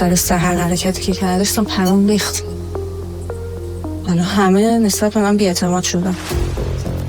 سر سحر حرکتی که کردش تا پرام ریخت. حالا همه نسبت به من بی‌اعتماد شدن.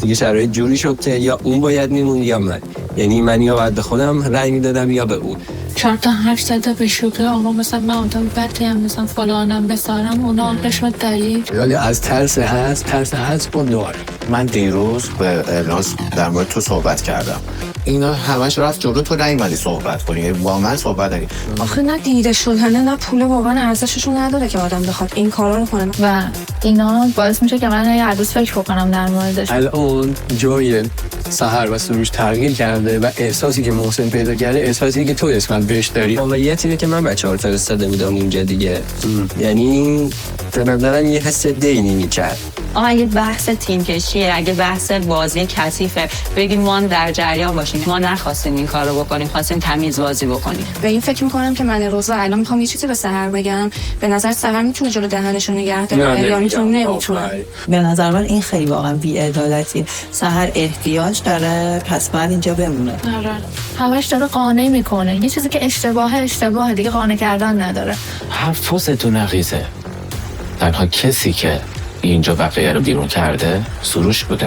دیگه شرایط جوری شد که یا اون باید میمون یا من. یعنی من یا باید به خودم رأی میدادم یا به اون. 4 تا حرف زده به شوخی آقا مثلا من آدم بدی هم مثلا فلانم بسارم اونا قشمت دلیل. ولی از ترس هست با دار. من دیروز به الناز در مورد تو صحبت کردم. اینا همش رفت جلو، تو نیومدی صحبت کنی، با من صحبت نکنی. آخه نه دیده شدنه نه پول واقعا ارزششون نداره که آدم بخواد این کارا رو کنه و اینا باعث میشه که من هر روز فکر بکنم در موردش. الان جای سحر و سروش تغییر کرده و احساسی که محسن پیدا کرده احساسی که تو اسمت بهش داری. واقعیت اینه که من بچه‌ها رو فرستاده بودم اونجا دیگه. یعنی به نظرم یه حس دینی میکرد. اگه بحث تیم کشیه، اگه بحث بازی کثیفه، بگیم ما در جریان باشیم. ما نخواستیم این کارو بکنیم، خواستیم تمیز بازی بکنیم. به این فکر میکنم که من روزا الان میخوام یه چیزی به سحر بگم، به نظر سحر میتونه جلو دهنشو نگه داره یا نمیتونه. به نظر من این خیلی واقعا بی‌عدالتیه. سحر احتیاج داره پس بعد اینجا بمونه. آره. همش داره قانع میکنه. یه چیزی که اشتباهه دیگه قانع کردن نداره. حرفتون نقیزه. تنها کسی که اینجا بقیه رو بیرون کرده سروش بوده.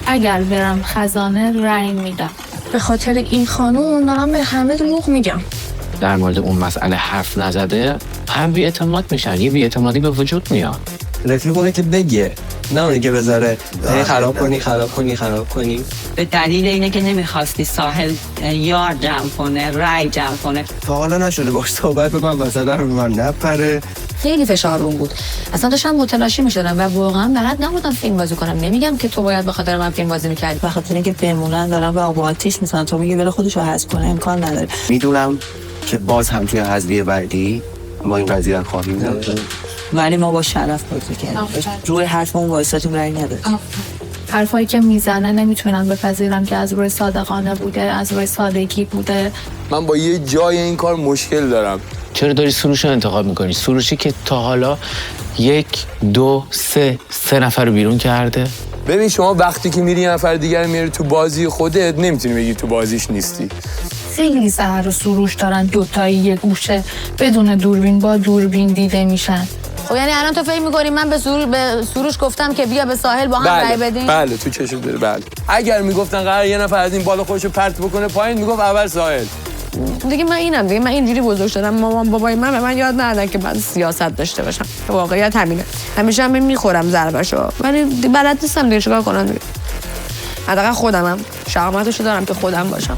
اگر برم خزانه رأی میدم. به خاطر این خانوم دارم به همه دروغ میگم. در مورد اون مسئله حرف نزده هم بی‌اعتماد میشن، یه بی‌اعتمادی به وجود میاد. رفیقونه که بگه، نه اونی که بذاره خراب کنی. به دلیل اینه که نمیخواستی ساحل یار جمع کنه، رای جمع کنه. تا حالا نشده باش صحبت بکنم مثلا رو من نپره. خیلی فشار روم بود. اصلا داشتم متلاشی میشدم و واقعا بلد نبودم فیلم بازی کنم. نمیگم که تو باید به خاطر من فیلم بازی میکردی، به خاطر اینکه بمونن دارن به آب و آتیش میزنن. تو میگی بره خودشو حذف کنه، امکان نداره. میدونم که باز هم توی حذفی بعدی ما این قضیه رو خواهیم داشت، ولی ما با شرف بازی کردیم. روی حرفمون وایساتون رأی نداد. حرفایی که میزنه نمیتونن بپذیرم که از روی صادقانه بوده، از روی سادگی بوده. من با یه جای این کار مشکل دارم. چرا داری سروش رو انتخاب میکنی؟ سروشی که تا حالا 1 2 3 نفر رو بیرون کرده. ببین شما وقتی که میری یه نفر دیگر میاری تو بازی خودت نمیتونی بگی تو بازیش نیستی. خیلی سحر و سروش دارن دوتایی یه گوشه بدون دوربین با دوربین دیده میشن. خب یعنی الان تو فکر می‌کنی من به سروش گفتم که بیا به ساحل با هم رای بدیم؟ بله تو چشم داره. بله اگر میگفتن قرار یه نفر از این بالا خودشو پرت بکنه پایین میگفت اول ساحل. دیگه من اینجوری بزرگ شدم. مامان بابای من به من یاد ندادن که من سیاست داشته باشم. واقعیت همینه. همیشه هم میخورم ضربشو، ولی بلد نیستم دیگه چیکار کنم دیگه. حداقل خودمم شهامتشو دارم که خودم باشم.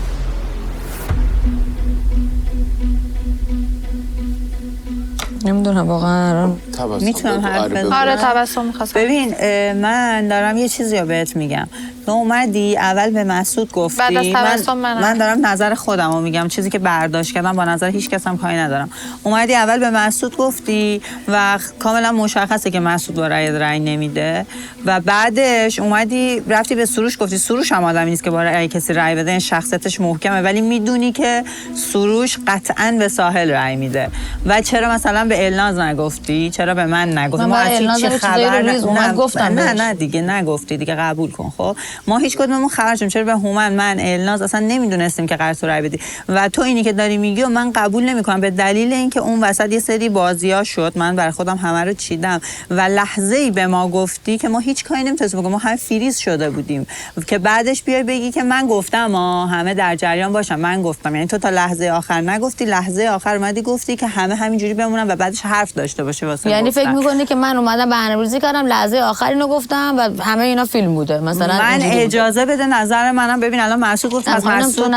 نمیدونم واقعا. میتونم حرف بزنم؟ آره تبسم می‌خواستم. ببین من دارم یه چیزی رو بهت میگم. تو اومدی اول به مسعود گفتی بعد از تبسم من دارم نظر خودم رو میگم، چیزی که برداشت کردم با نظر هیچ کس هم کاری ندارم. اومدی اول به مسعود گفتی و کاملا مشخصه که مسعود با رأی نمیده و بعدش اومدی رفتی به سروش گفتی سروش هم آدمی نیست که با رأی کسی رأی بده، این شخصیتش محکمه، ولی میدونی که سروش قطعاً به ساحل رأی میده. و چرا مثلا به الناز نگفتی؟ چرا به من نگفتی؟ ما از هیچ خبر گفتم نه دیگه نگفتی دیگه، قبول کن. خب ما هیچ کدوممون خبر شدیم. چرا به هومن من الناز اصلا نمیدونستیم که قرار تو رای بدی و تو اینی که داری میگی و من قبول نمیکنم به دلیل اینکه اون وسط یه سری بازی‌ها شد، من برای خودم همه رو چیدم و لحظه‌ای به ما گفتی که ما هیچ کاری نمی‌تونستیم بگیم، ما هم فریز شده بودیم که بعدش بیای بگی که من گفتم همه در جریان باشن، من گفتم. یعنی تو تا لحظه آخر نگفتی، لحظه آخر اومدی گفتی که همه همینجوری بمونن و بعدش حرف داشته باشه واسه یعنی فکر می‌کنی که من اومدم برنامه‌ریزی کردم لحظه آخر اینو گفتم و همه اینا فیلم بوده مثلا؟ من اجازه بده نظر منم. ببین الان مسعود گفت از مسعود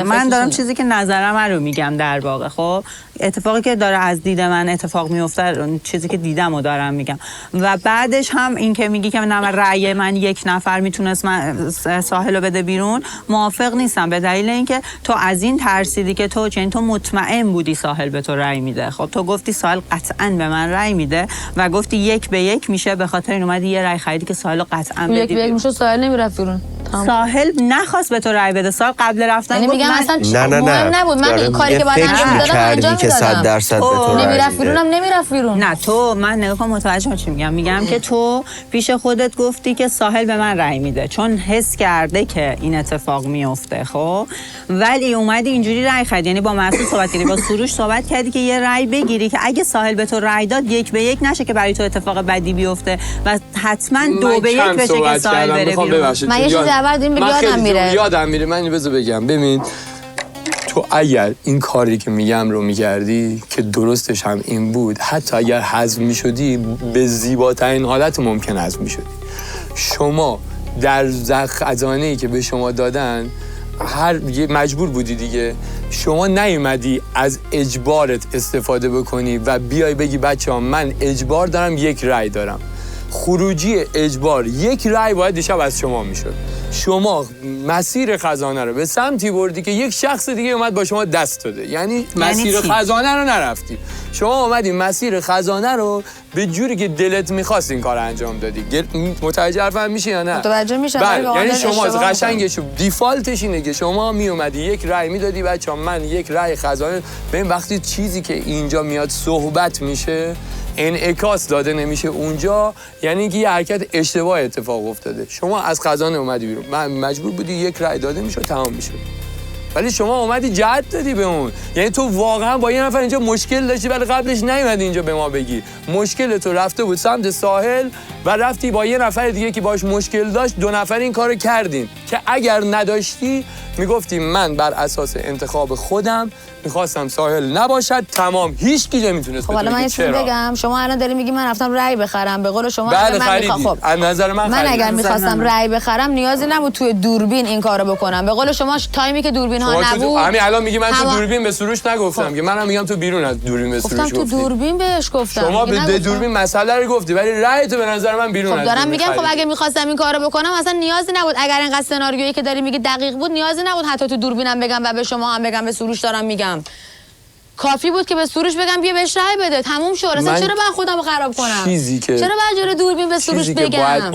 من دارم چیزی که نظرم رو میگم در واقع. خب اتفاقی که داره از دید من اتفاق میفته، چیزی که دیدم و دارم میگم. و بعدش هم این که میگی که من رأی من 1 نفر میتونست ساحل رو بده بیرون، موافق نیستم به دلیل اینکه تو از این ترسیدی که تو مطمئن بودی ساحل به تو رأی میده. خب تو گفتی ساحل قطعاً به من رأی میده و گفتی 1 به 1 میشه، به خاطر این اومدی یه رأی خریدی که ساحل قطعاً بدی. 1 به 1 میشه ساحل نمیرفت بیرون. ساحل نخواست به تو رأی بده. سال قبل رفتن یعنی میگم اصلا نه مهم نبود. من این کاری که بعد انجام دادم انجام نمیدادم 100% به تو رأی نمیرفت میده. بیرونم نمیرفت بیرون. نه تو من نگاه کن متوجه چی میگم که تو پیش خودت گفتی که ساحل به من رأی میده چون حس کرده که این اتفاق میفته خب، ولی اومدی اینجوری رأی خرید، یعنی با مسعود صحبت کردی با سروش صحبت کردی که یه رأی بگیری که اگه ساحل به تو رأی داد 1 به 1 نشه که برای تو اتفاق بدی بیفته و حتما 2 به 1 بشه که ساحل بره بیرون. من یه چیزی اول دیدم یادم میره. من اینو بذار بگم. ببین تو اگر این کاری که میگم رو میکردی که درستش هم این بود، حتی اگر حذف میشدی به زیباترین حالت ممکن حذف میشدی. شما در خزانه‌ای که به شما دادن مجبور بودی دیگه. شما نیومدی از اجبارت استفاده بکنی و بیای بگی بچه‌ها من اجبار دارم 1 رأی دارم. خروجی اجبار 1 رأی باید دیشب از شما میشد. شما مسیر خزانه رو به سمتی بردی که یک شخص دیگه اومد با شما دست داده. یعنی مسیر خزانه رو نرفتی. شما اومدی مسیر خزانه رو به جوری که دلت می‌خواست این کار انجام دادی. متوجه حرفم میشی یا نه؟ متوجه میشم. یعنی شما قشنگش دیفالتش اینه که شما می اومدی 1 رأی میدادی بچه‌ها من 1 رأی خزانه. ببین وقتی چیزی که اینجا میاد صحبت میشه انعکاس داده نمیشه اونجا، یعنی که یه حرکت اشتباه اتفاق افتاده. شما از خزانه اومدی بیرون، من مجبور بودی 1 رأی داده میشه تمام میشه، ولی شما اومدی جهت دادی به اون. یعنی تو واقعا با یه نفر اینجا مشکل داشتی ولی قبلش نیومدی اینجا به ما بگی. مشکل تو رفته بود سمت ساحل و رفتی با یه نفر دیگه که باش مشکل داشت 2 نفر این کارو کردین که اگر نداشتی میگفتی من بر اساس انتخاب خودم میخواستم ساحل نباشد تمام، هیچ کی نمیتونه. خب حالا من یه چیزی بگم. شما الان داری میگی من رفتم رأی بخرم، به قول شما بله من خب از نظر من اگر میخواستم رأی بخرم نیازی نبود توی دوربین این کارو بکنم. به قول شما تایمی که دوربین ها نبود. همین الان میگی من تو دوربین به سروش نگفتم که منم میگم تو بیرون از دوربین به سروش گفتی. تو دوربین بهش گفتم. شما به دوربین مسئله رو گفتی ولی رأی تو به نظر من بیرون از دوربین. دارم میگم خب اگه میخواستم این کارو بکنم اصلا نیازی نبود. اگر اینقدر سناریویی که داری میگی دقیق بود نیازی نبود حتی تو دوربینم بگم و به شما هم بگم، به سروش دارم میگم. کافی بود که به سروش بگم بیا بهش رأی بده تموم شد. اصلا چرا باید خودمو خراب کنم؟ چرا باید جلوی دوربین به سروش بگم؟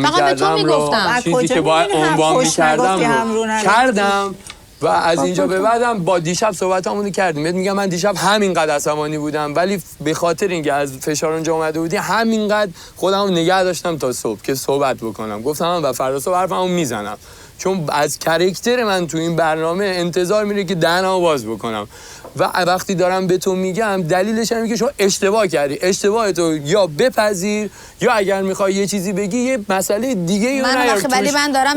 فقط به تو میگفتم. چیزی که باید عنوان می‌کردم کردم و از اینجا به بعدم با دیشب صحبتامون کردیم. میگم من دیشب همینقدر عصبانی بودم ولی به خاطر اینکه از فشار اونجا اومده بودی همینقدر خودمو نگه داشتم تا صبح که صحبت بکنم. گفتم و فردا صبح حرفمو میزنم چون از کاراکتر من تو این برنامه انتظار میره که دهنمو باز بکنم و وقتی دارم به تو میگم دلیلش اینه که شما اشتباه کردی. اشتباه تو یا بپذیر یا اگر میخوای یه چیزی بگی یه مسئله دیگه ای نیار. ولی من دارم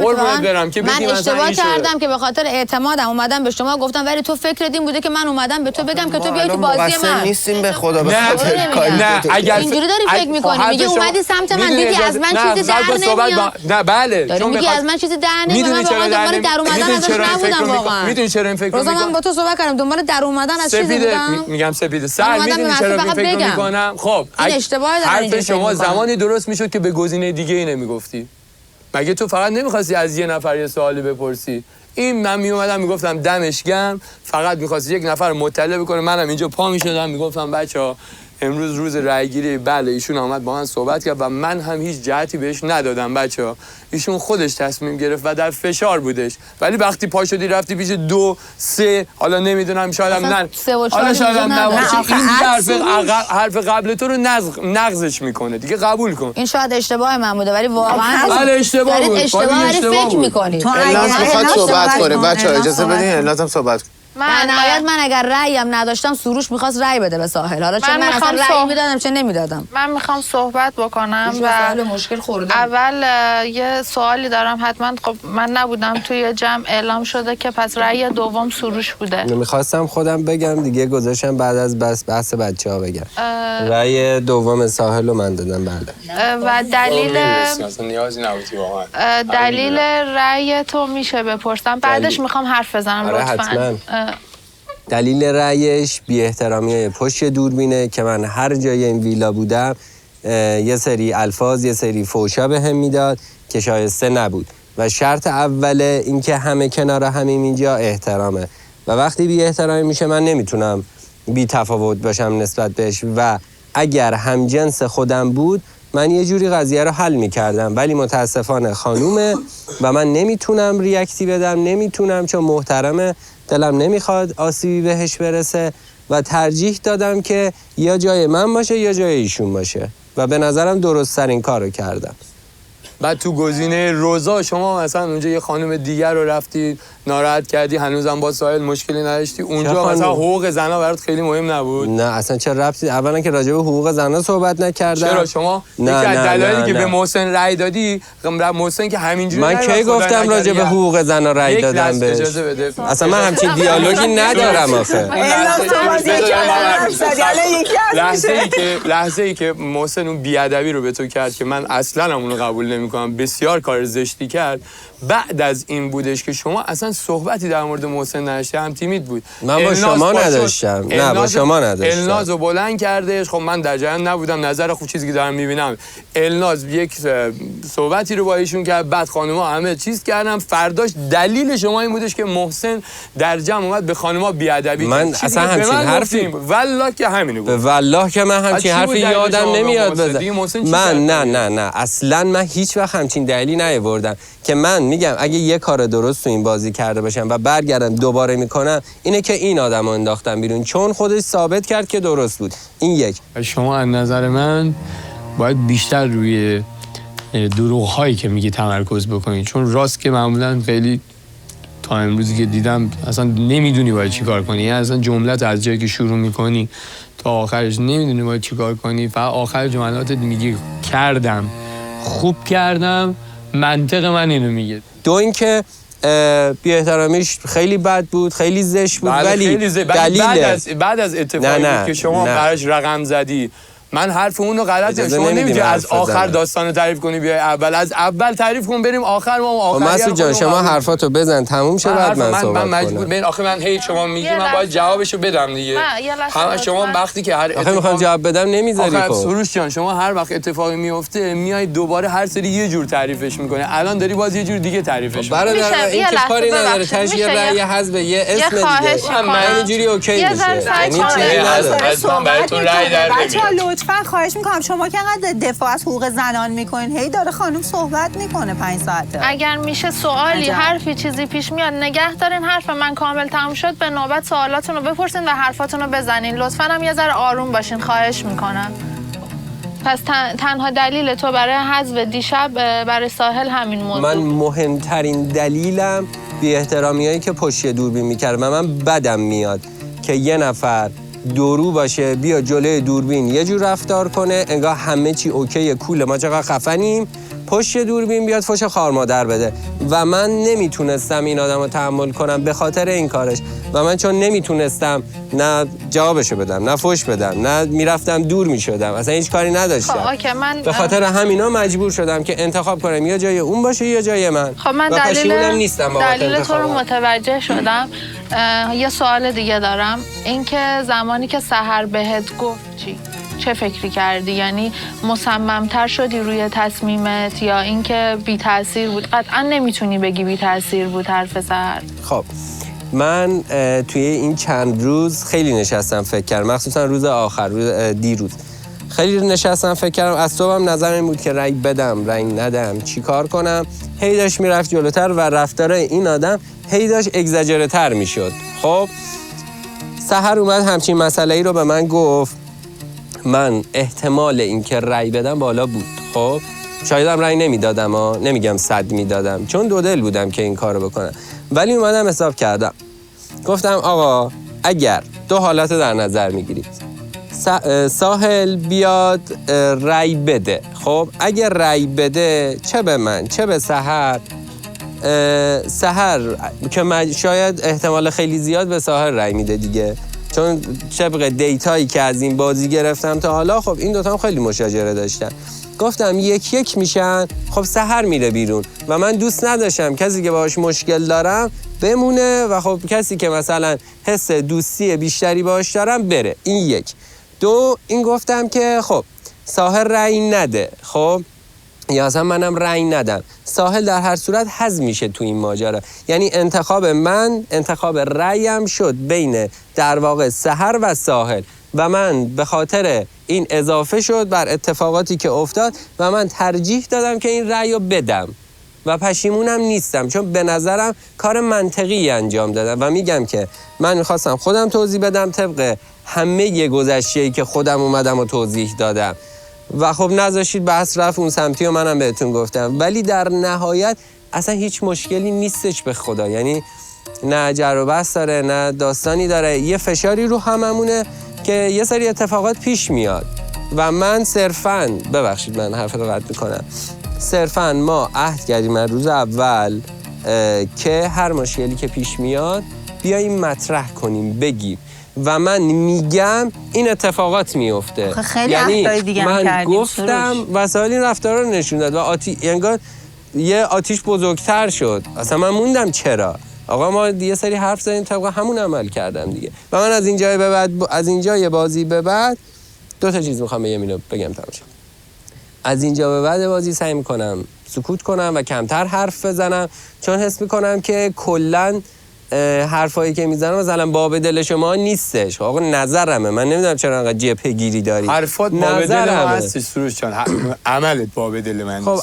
من اشتباه کردم که به خاطر اعتمادم اومدم به شما گفتم ولی تو فکرت این بوده که من اومدم به تو بگم که تو بیای تو بازی من. نیستیم به خدا به نه اگر اینجوری داری فکر می‌کنی میگه اومدی سمت من دیدی از من چیزی در نمیاد. نه بله چون میگی از من چیزی در نمیاد. من واقعا دنبال در اومدن ازش نبودم واقعا. میدونی چرا این فکر من با تو صحبت کردم دنبال در اومدن از چیزی بودم. میگم سپیده سر میدونی چرا این فکر میکنم. خب حرف شما زمانی درست میشد که به گزینه دیگه ای نمیگفتی. مگه تو فقط نمیخواستی از یه نفر یه سوالی بپرسی؟ این من میومدم میگفتم دمش گرم، فقط میخواستی یک نفر مطلع بکنه. منم اینجا پا میشدم میگفتم بچه‌ها امروز روز رأیگیری. بله ایشون اومد با من صحبت کرد و من هم هیچ جهتی بهش ندادم بچه‌ها. ایشون خودش تصمیم گرفت و در فشار بودش. ولی وقتی پا شدی رفتی پیش 2 3 حالا نمیدونم شاید هم نه حالا شاید هم نباشه این حرف قبل تو رو نقضش میکنه دیگه. قبول کن این شاید اشتباه من بوده ولی واقعا بله اشتباه بود. اشتباه فکر می‌کنی. تو اگه صحبت کنه بچه‌ها اجازه بدین الازم صحبت کنه. من اگر رأیم نداشتم سروش میخواست رأی بده به ساحل. حالا چه من اصلا رأی میدادم چه نمیدادم. من میخوام صحبت بکنم و مشکل خوردم. اول یه سوالی دارم حتما. خب من نبودم توی جمع اعلام شده که پس رأی دوم سروش بوده. میخواستم خودم بگم دیگه گذاشتم بعد از بحث بچه‌ها بگم. رأی دوم ساحل رو من دادم. بله و دلیل نیازی نبودی واقعا. دلیل رأی تو میشه بپرسم بعدش میخوام حرف بزنم لطفاً. دلیل رأیش بی احترامی پشت دوربینه که من هر جای این ویلا بودم یه سری الفاظ یه سری فوشا بهم میداد که شایسته نبود و شرط اوله این که همه کنار همیم اینجا احترامه و وقتی بی احترامی میشه من نمیتونم بی تفاوت باشم نسبت بهش و اگر همجنس خودم بود من یه جوری قضیه رو حل میکردم ولی متاسفانه خانومه و من نمیتونم ریاکتی بدم. نمیتونم چون محترمه، دلم نمیخواد آسیبی بهش برسه و ترجیح دادم که یا جای من باشه یا جای ایشون باشه و به نظرم درست‌ترین کارو کردم. بعد تو گزینه روزا شما مثلا اونجا یه خانم دیگر رو رفتی ناراحت کردی، هنوزم با ساحل مشکلی نداشتی، اونجا مثلا حقوق زنا برات خیلی مهم نبود؟ نه اصلا چه ربطی، اولا که راجع به حقوق زنا صحبت نکردم. چرا شما یکی از دلایلی که به محسن رأی دادی، محسن که همینجوری من کی گفتم راجع به حقوق زنا رأی دادم بهش؟ اجازه بده. اصلا من همچین دیالوگی ندارم آخه. لحظه‌ای که محسن اون بی‌ادبی رو به تو کرد که من اصلا اون رو قبول نمی‌کنم، بسیار کار زشتی کرد، بعد از این بودش که شما اصلا صحبتی در مورد محسن نداشتی، هم تیمید بود. من با شما نداشتم. نه با شما نداشتم. الناز رو بلند کردش، خب من در جریان نبودم، نظر خوب چیزی که دارم میبینم، الناز یک صحبتی رو با ایشون کرد، بعد خانم‌ها همه چیز کردن، فرداش دلیل شما این بودش که محسن در جمع اومد به خانم‌ها بی‌ادبی. من اصلا همچین حرفی والله که همینو گفت. والله که من همچین حرفی یادم نمیاد بزنم. من نه اصلا من هیچ وقت همچین دلیلی نیاوردم که من میگم اگه یه کار درست تو این بازی کرده باشم و برگردم دوباره میکنم، اینه که این آدمو انداختم بیرون چون خودش ثابت کرد که درست بود. این یک. شما از نظر من باید بیشتر روی دروغ‌هایی که میگی تمرکز بکنی، چون راست که معمولا خیلی تا امروزی که دیدم اصلا نمیدونی باید چی کار کنی، یعنی اصلا جملت از جایی که شروع میکنی تا آخرش نمیدونی باید چی کار کنی، فقط آخر جملاتت میگی کردم، خوب کردم، منطق من اینو میگه. دو اینکه بی احترامیش خیلی بد بود، خیلی زشت بود، ولی بعد از اتفاقی بود که شما براش رقم زدی، من حرف اون رو غلط. شما نمی‌تونی از آخر داستان رو تعریف کنی بیای اول، از اول تعریف کن بریم آخر، ما آخر. مسعود جان شما حرفاتو بزن تموم شه بعد من صحبت کنم. من مجبور ببین آخه من هی شما میگی من باید جوابشو بدم دیگه. شما وقتی که هر آخه میخوام جواب بدم نمیذاری. خب سروش جان شما هر وقت اتفاقی میفته میای دوباره هر سری یه جور تعریفش میکنه، الان داری باز یه جور دیگه تعریفش میکنی. برادر این که کاری نداره، تاش یه رأی حذف یه اسم دیگه. من اینجوری اوکی میشه. یعنی چیزی نداره. براتون رأی در نمیاد. لطفاً خواهش میکنم شما که انقدر دفاع از حقوق زنان میکنین، هی داره خانم صحبت میکنه 5 ساعته. اگر میشه سوالی حرفی چیزی پیش میاد نگه دارین، حرف من کامل تموم شد به نوبت سوالاتون رو بپرسین و حرفاتون رو بزنین. لطفاً هم یه ذره آروم باشین خواهش میکنم. پس تنها دلیل تو برای حذف دیشب برای ساحل همین موضوع؟ من مهمترین دلیلم بی احترامیایی که پشت دوربین میکرد و من بدم میاد که یه نفر دورو باشه بیا جلوی دوربین یه جور رفتار کنه انگار همه چی اوکیه، کوله، ما چقدر خفنیم، پشت دوربین بیاد فوش خار مادر بده و من نمیتونستم این آدمو تحمل کنم به خاطر این کارش و من چون نمیتونستم نه جوابشو بدم نه فوش بدم نه میرفتم دور میشدم، اصلا هیچ کاری نداشتم. به خاطر همینا مجبور شدم که انتخاب کنم یا جای اون باشه یا جای من. خب من دلیل تو رو متوجه شدم. یه سوال دیگه دارم، اینکه زمانی که سحر بهت گفت چه فکری کردی؟ یعنی مصمم‌تر شدی روی تصمیمت یا اینکه بی تاثیر بود؟ قطعا نمیتونی بگی بی تاثیر بود حرف سحر. خب من توی این چند روز خیلی نشستم فکر کردم، مخصوصا روز آخر، روز دیروز خیلی نشستم فکر کردم. از صبحم نظرم این بود که رأی بدم رأی ندم چی کار کنم. هی داشت میرفت جلوتر و رفتار این آدم هی داشت اگزاجره تر میشد. خب سحر اومد همچین مسئله ای رو به من گفت، من احتمال اینکه رأی بدم بالا بود. خب شایدم رأی نمیدادم، نمیگم 100 میدادم چون دو دل بودم که این کارو بکنم، ولی اومدم حساب کردم گفتم آقا اگر دو حالت در نظر میگیرید، ساحل بیاد رأی بده، خب اگر رأی بده چه به من چه به سحر که شاید احتمال خیلی زیاد به سحر رأی میده دیگه، چون طبق دیتایی که از این بازی گرفتم تا حالا خب این دوتا هم خیلی مشاجره داشتن. گفتم یک یک میشن، خب سحر میره بیرون و من دوست نداشتم کسی که باهاش مشکل دارم بمونه و خب کسی که مثلا حس دوستی بیشتری باهاش دارم بره. این یک. دو این گفتم که خب ساحل رأی نده، خب یا اصلا منم رأی ندم، ساحل در هر صورت حذف میشه تو این ماجرا. یعنی انتخاب من انتخاب رأیم شد بین در واقع سحر و ساحل و من به خاطر این اضافه شد بر اتفاقاتی که افتاد و من ترجیح دادم که این رأی رو بدم و پشیمونم نیستم، چون به نظرم کار منطقی انجام دادم و میگم که من میخواستم خودم توضیح بدم طبق همه گذشته‌ای که خودم اومدم و توضیح دادم و خب نذاشید بحث رفت اون سمتی و منم بهتون گفتم، ولی در نهایت اصلا هیچ مشکلی نیستش به خدا، یعنی نه جر و بحث داره نه داستانی داره، یه فشاری رو هممونه که یه سری اتفاقات پیش میاد و من صرفاً ببخشید من حرف رو قطع میکنم، صرفاً ما عهد کردیم از روز اول که هر مشکلی که پیش میاد بیاییم مطرح کنیم بگیم و من میگم این اتفاقات میفته. خیلی یعنی دیگه من گفتم وسایل این رفتارا رو نشون داد و انگار یه آتیش بزرگتر شد. اصلا من موندم چرا؟ آقا ما یه سری حرف زدیم طبق همون عمل کردم دیگه. و من از اینجای به بعد از اینجای بازی به بعد دو تا چیز میخوام بگم تمام شد. از اینجا به بعد بازی سعی میکنم سکوت کنم و کمتر حرف بزنم، چون حس میکنم که کلاً حرفایی که میزنم مثلا باب دل شما نیستش. آقا نظرمه، من نمیدونم چرا انقدر جبهه‌گیری داری. حرفات باب دل ما هستش سروش جان، عملت باب دل من نیست. خب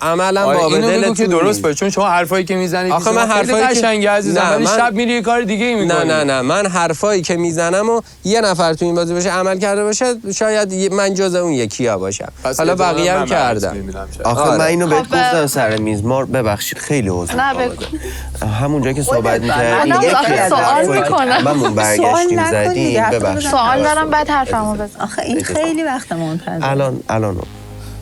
عملم باب دل اینو بگو که درست باشه، چون شما حرفایی که میزنید آخه من حرفایی قشنگه عزیزم، ولی شب میری یه کار دیگه ای میکنی. نه من حرفایی که میزنم و یه نفر تو این بازی باشه عمل کرده باشه شاید من جزء اون یکی‌ها باشم، حالا بقیه هم کردم. آخه من اینو بهت گفتم سر میز مار، ببخشید خیلی عذر همونجا که صحبت من برگشتیم زدیم ببخشید سوال دارم بعد حرفمو بزن. آخه این خیلی وقت منتظر. الان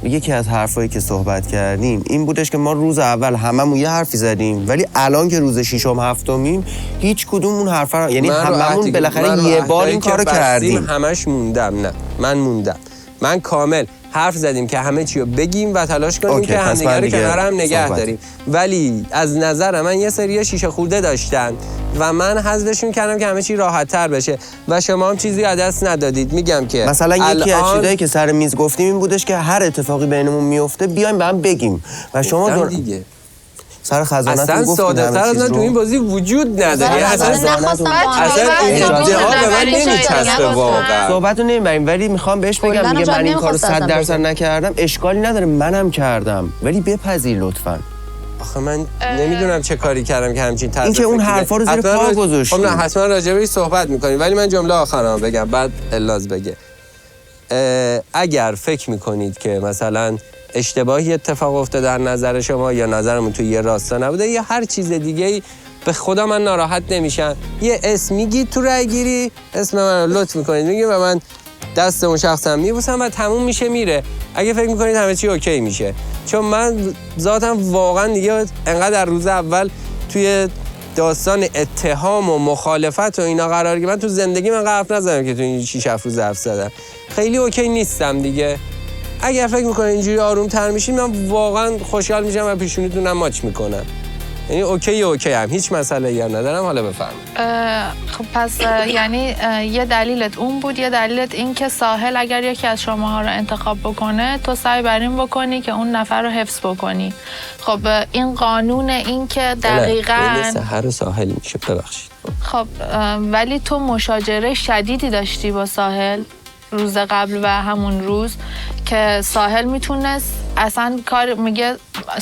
یکی از حرفایی که صحبت کردیم این بودش که ما روز اول هممون یه حرفی زدیم، ولی الان که روز ششم هفتمیم هیچ کدوم اون حرفا، یعنی هممون بالاخره یه بار این کارو کردیم. همش موندم. نه من موندم، من کامل حرف زدیم که همه چی رو بگیم و تلاش کنیم که همدیگه رو کنار هم نگه داریم، ولی از نظر من یه سری شیشه خورده داشتن و من حذفشون کردم که همه چی راحت تر بشه و شما هم چیزی از دست ندادید. میگم که مثلا یکی از چیزایی که سر میز گفتیم این بودش که هر اتفاقی بینمون میفته بیایم به هم بگیم و شما دیگه سر خزانت اصلا ساده‌تر از من تو این بازی وجود نداره. اصلا ادعا به من نمیچسبه واقعا. صحبتو نمیبریم، ولی میخوام بهش بگم میگه من این کارو 100% نکردم، اشکالی نداره منم کردم، ولی بپذیر لطفاً. آخه من نمیدونم چه کاری کردم که همچین تاثیر این که اون حرفا رو زیر پا گذاشتی. خب نه حتما راجع بهش صحبت می‌کنیم، ولی من جمله آخرام بگم بعد الاز بگه. اگر فکر می‌کنید که مثلا اشتباهی اتفاق افتاده در نظر شما یا نظرمون توی یه راستا نبوده یا هر چیز دیگه‌ای، به خدا من ناراحت نمیشم. یه اسم میگید تو رای گیری، اسم من رو لطف میکنید میگید و من دست اون شخصم میبوسم و تموم میشه میره. اگه فکر میکنید همه چی اوکی میشه، چون من ذاتم واقعا دیگه انقدر در روز اول توی داستان اتهام و مخالفت و اینا قرار گرفتم، من تو زندگی من حرف نزدم که تو این 6 7 روز حرف زدم. خیلی اوکی نیستم دیگه. اگر فکر میکنید اینجوری آروم تر میشین من واقعا خوشحال میشم و پیشونیتونم ماچ میکنم. یعنی اوکی هم هیچ مسئله‌ای هم ندارم. حالا بفرمایید. خب پس یعنی یه دلیلت اون بود، یه دلیلت این که ساحل اگر یکی از شماها رو انتخاب بکنه تو سعی بر این بکنی که اون نفر رو حفظ بکنی. خب این قانون این که دقیقاً سحر ساحل میشه، ببخشید. خب ولی تو مشاجره شدیدی داشتی با ساحل روز قبل و همون روز که ساحل میتونست اصلا کار میگه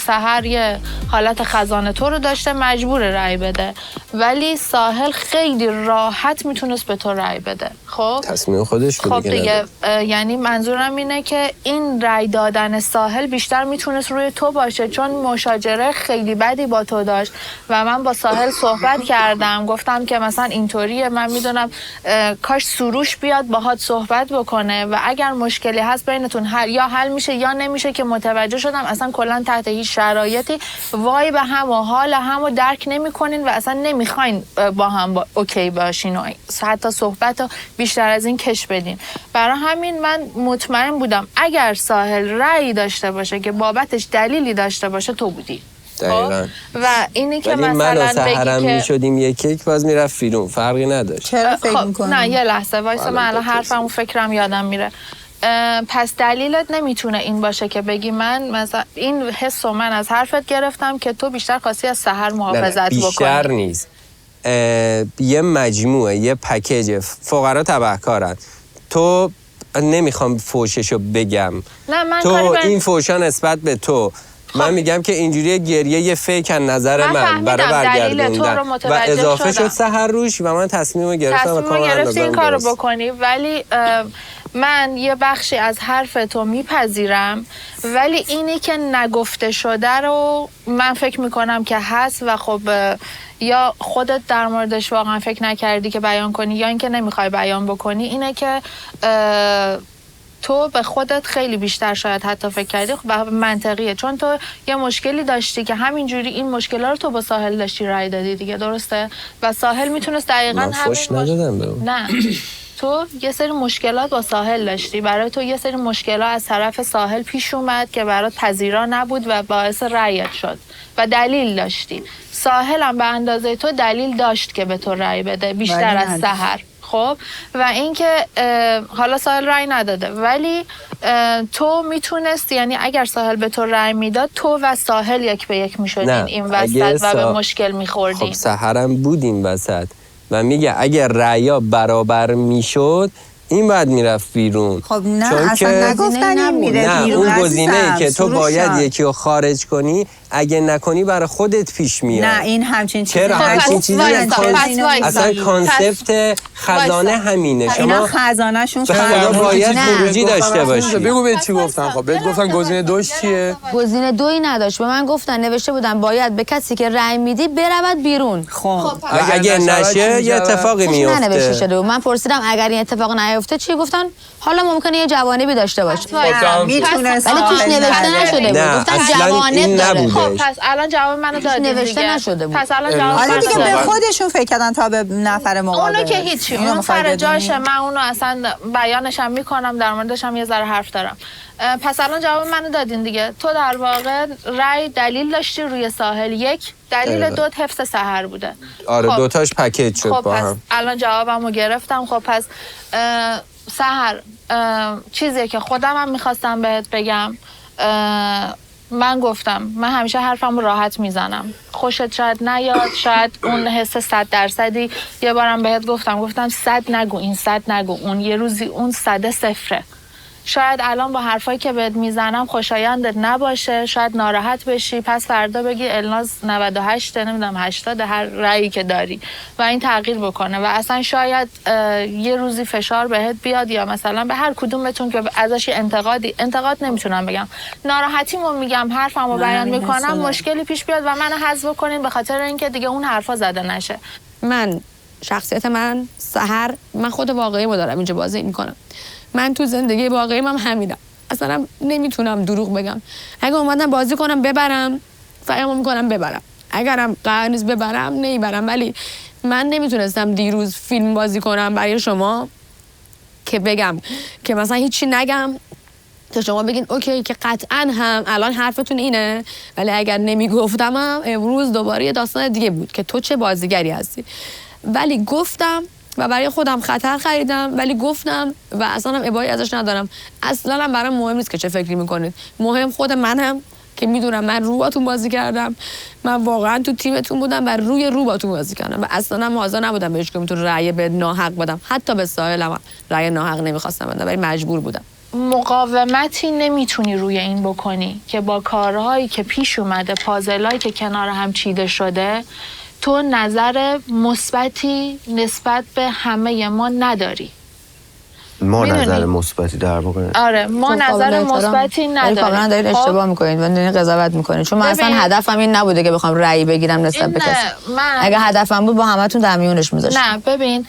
سحر یه حالت خزانه تو رو داشته مجبور رأی بده، ولی ساحل خیلی راحت میتونست به تو رأی بده. خب تصمیم خودش بود. خب دیگه یعنی منظورم اینه که این رأی دادن ساحل بیشتر میتونست روی تو باشه، چون مشاجره خیلی بدی با تو داشت و من با ساحل صحبت کردم، گفتم که مثلا اینطوریه، من میدونم کاش سروش بیاد باهات صحبت بکنه و اگر مشکلی هست بینتون یا حل میشه یا نمیشه، که متوجه شدم اصلا کلا تحت هیچ شرایطی وای به هم و حال هم و درک نمیکنین و اصلا نمیخواین با هم اوکی باشین و حتی صحبت رو بیشتر از این کش بدین. برای همین من مطمئن بودم اگر ساحل رأی داشته باشه که بابتش دلیلی داشته باشه تو بودی. دقیقاً. و اینی که مثلا من و سحرم میشدیم یک باز میرفت بیرون، فرقی نداشت. چرا فکر میکنی؟ نه یه لحظه وایسا، من الان حرفم و فکرم یادم میره. پس دلیلت نمیتونه این باشه که بگی من مثلا این حسو من از حرفت گرفتم که تو بیشتر خواستی از سحر محافظت بکنی. بیشتر نیست. یه مجموعه، یه پکیج فقرا تبهکارن. تو نمیخوام فوششو بگم، نه من تو این فوشا نسبت به تو من میگم که اینجوری گریه یه فیک از نظر من برای دلیل تو رو و اضافه شد سحر روش و من تصمیم گرفتم این کارو بکنی. ولی من یه بخشی از حرف تو میپذیرم، ولی اینی که نگفته شده رو من فکر میکنم که هست و خب یا خودت در موردش واقعا فکر نکردی که بیان کنی یا اینکه نمیخوای بیان بکنی. اینه که تو به خودت خیلی بیشتر شاید حتی فکر کردی و منطقیه، چون تو یه مشکلی داشتی که همینجوری این مشکل‌ها رو تو با ساحل داشتی رای دادی دیگه، درسته؟ و ساحل میتونست دقیقاً همین فوش ندادم نه تو یه سری مشکلات با ساحل داشتی، برای تو یه سری مشکلات از طرف ساحل پیش اومد که برات پذیرا نبود و باعث رأیت شد و دلیل داشتی. ساحل هم به اندازه تو دلیل داشت که به تو رأی بده بیشتر از سحر. خب و اینکه حالا ساحل رأی نداده، ولی تو میتونستی، یعنی اگر ساحل به تو رأی میداد تو و ساحل یک به یک میشدین این وسط و به مشکل میخوردین. خب سحرم بود این وسط و میگه اگر رأیا برابر میشد این بعد میرفت بیرون. خب نه چون اصلا نگفتن این میره بیرون. اون گزینه‌ای که تو باید یکی رو خارج کنی اگه نکنی برای خودت پیش میاد. نه این همچین چیزی چرا همچین چیزی اصلا کانسپت خزانه همینه. شما خزانه‌شون باید خروجی داشته باشی. بگو بهت چی گفتن. خب بهت گفتن گزینه دوش چیه؟ گزینه دویی نداشت. به من گفتن نوشته بودن باید به کسی که رأی میدی برود بیرون. خب اگه نشه یه اتفاقی میفته. ننوشته شده. من پرسیدم اگر این اتفاق نیفته چی؟ گفتن حالا ممکنه یه جوانبی داشته باشه. میتونست ولی توش نوشته نشده بود. گفتن جوانب داره. خب پس الان جواب منو دادی نوشته نشده بود. پس الان جواب حالا دیگه به خودشون فکر کردن تا به نفر مقابل. اونو که هیچی، اون سر جاشه، من اونو اصلا بیانشم میکنم، در موردش هم یه ذره حرف دارم. پس الان جواب منو دادین دیگه. تو در واقع رأی دلیل داشتی روی ساحل، یک دلیل دو حفظ سحر بوده. آره خب. دوتاش پکیج شد با هم. الان جوابمو گرفتم. خب پس سحر چیزی که خودم هم میخواستم بهت بگم، من گفتم من همیشه حرفم راحت میزنم، خوشت شاید نیاد، شاید اون حس 100%. یه بارم بهت گفتم 100 نگو این 100 نگو اون، یه روزی اون 100 صفره. شاید الان با حرفایی که بهت میزنم خوشایندت نباشه، شاید ناراحت بشی، پس فردا بگی الناز 98 نمیدونم 80 هر رأیی که داری و این تغییر بکنه و اصلا شاید یه روزی فشار بهت بیاد یا مثلا به هر کدومتون که ازش انتقاد نمیتونم بگم، ناراحتیمو میگم، حرفمو بیان میکنم، مشکلی پیش بیاد و منو حذف کنین به خاطر اینکه دیگه اون حرفا زده نشه. من شخصیت من سحر، من خود واقعیمو دارم اینجا بازی میکنم. من تو زندگی واقعیم هم همینم، اصلا نمیتونم دروغ بگم. اگه اومدم بازی کنم ببرم فقط میکنم ببرم، اگرم قرار نیست ببرم نمیبرم. ولی من نمیتونستم دیروز فیلم بازی کنم برای شما که بگم که مثلا هیچی نگم تا شما بگین اوکی که قطعا هم الان حرفتون اینه، ولی اگر نمیگفتم هم امروز دوباره یه داستان دیگه بود که تو چه بازیگری هستی. ولی گفتم و برای خودم خطر خریدم، ولی گفتم و اصلا هم ابایی ازش ندارم. اصلا هم برام مهم نیست که چه فکری میکنید، مهم خود منم که میدونم من رو باتون بازی کردم، من واقعا تو تیمتون بودم و رو باتون بازی کردم و اصلا هم حاضر نبودم به هیچ کدومتون رأی به ناحق بدم، حتی به ساحلم رأی ناحق نمیخواستم بدم ولی مجبور بودم. مقاومتی نمیتونی روی این بکنی که با کارهایی که پیش اومده، پازلایی که کنار هم چیده شده، تو نظر مثبتی نسبت به همه ما نداری. ما نظر مثبتی در واقع. آره ما نظر مثبتی نداریم. کاملا دارید اشتباه میکنید و دارید قضاوت میکنید، چون من اصلا هدفم این نبوده که بخوام رأی بگیرم نسبت به کسی. اگه هدفم بود با همتون در میونش میذاشتم. نه ببین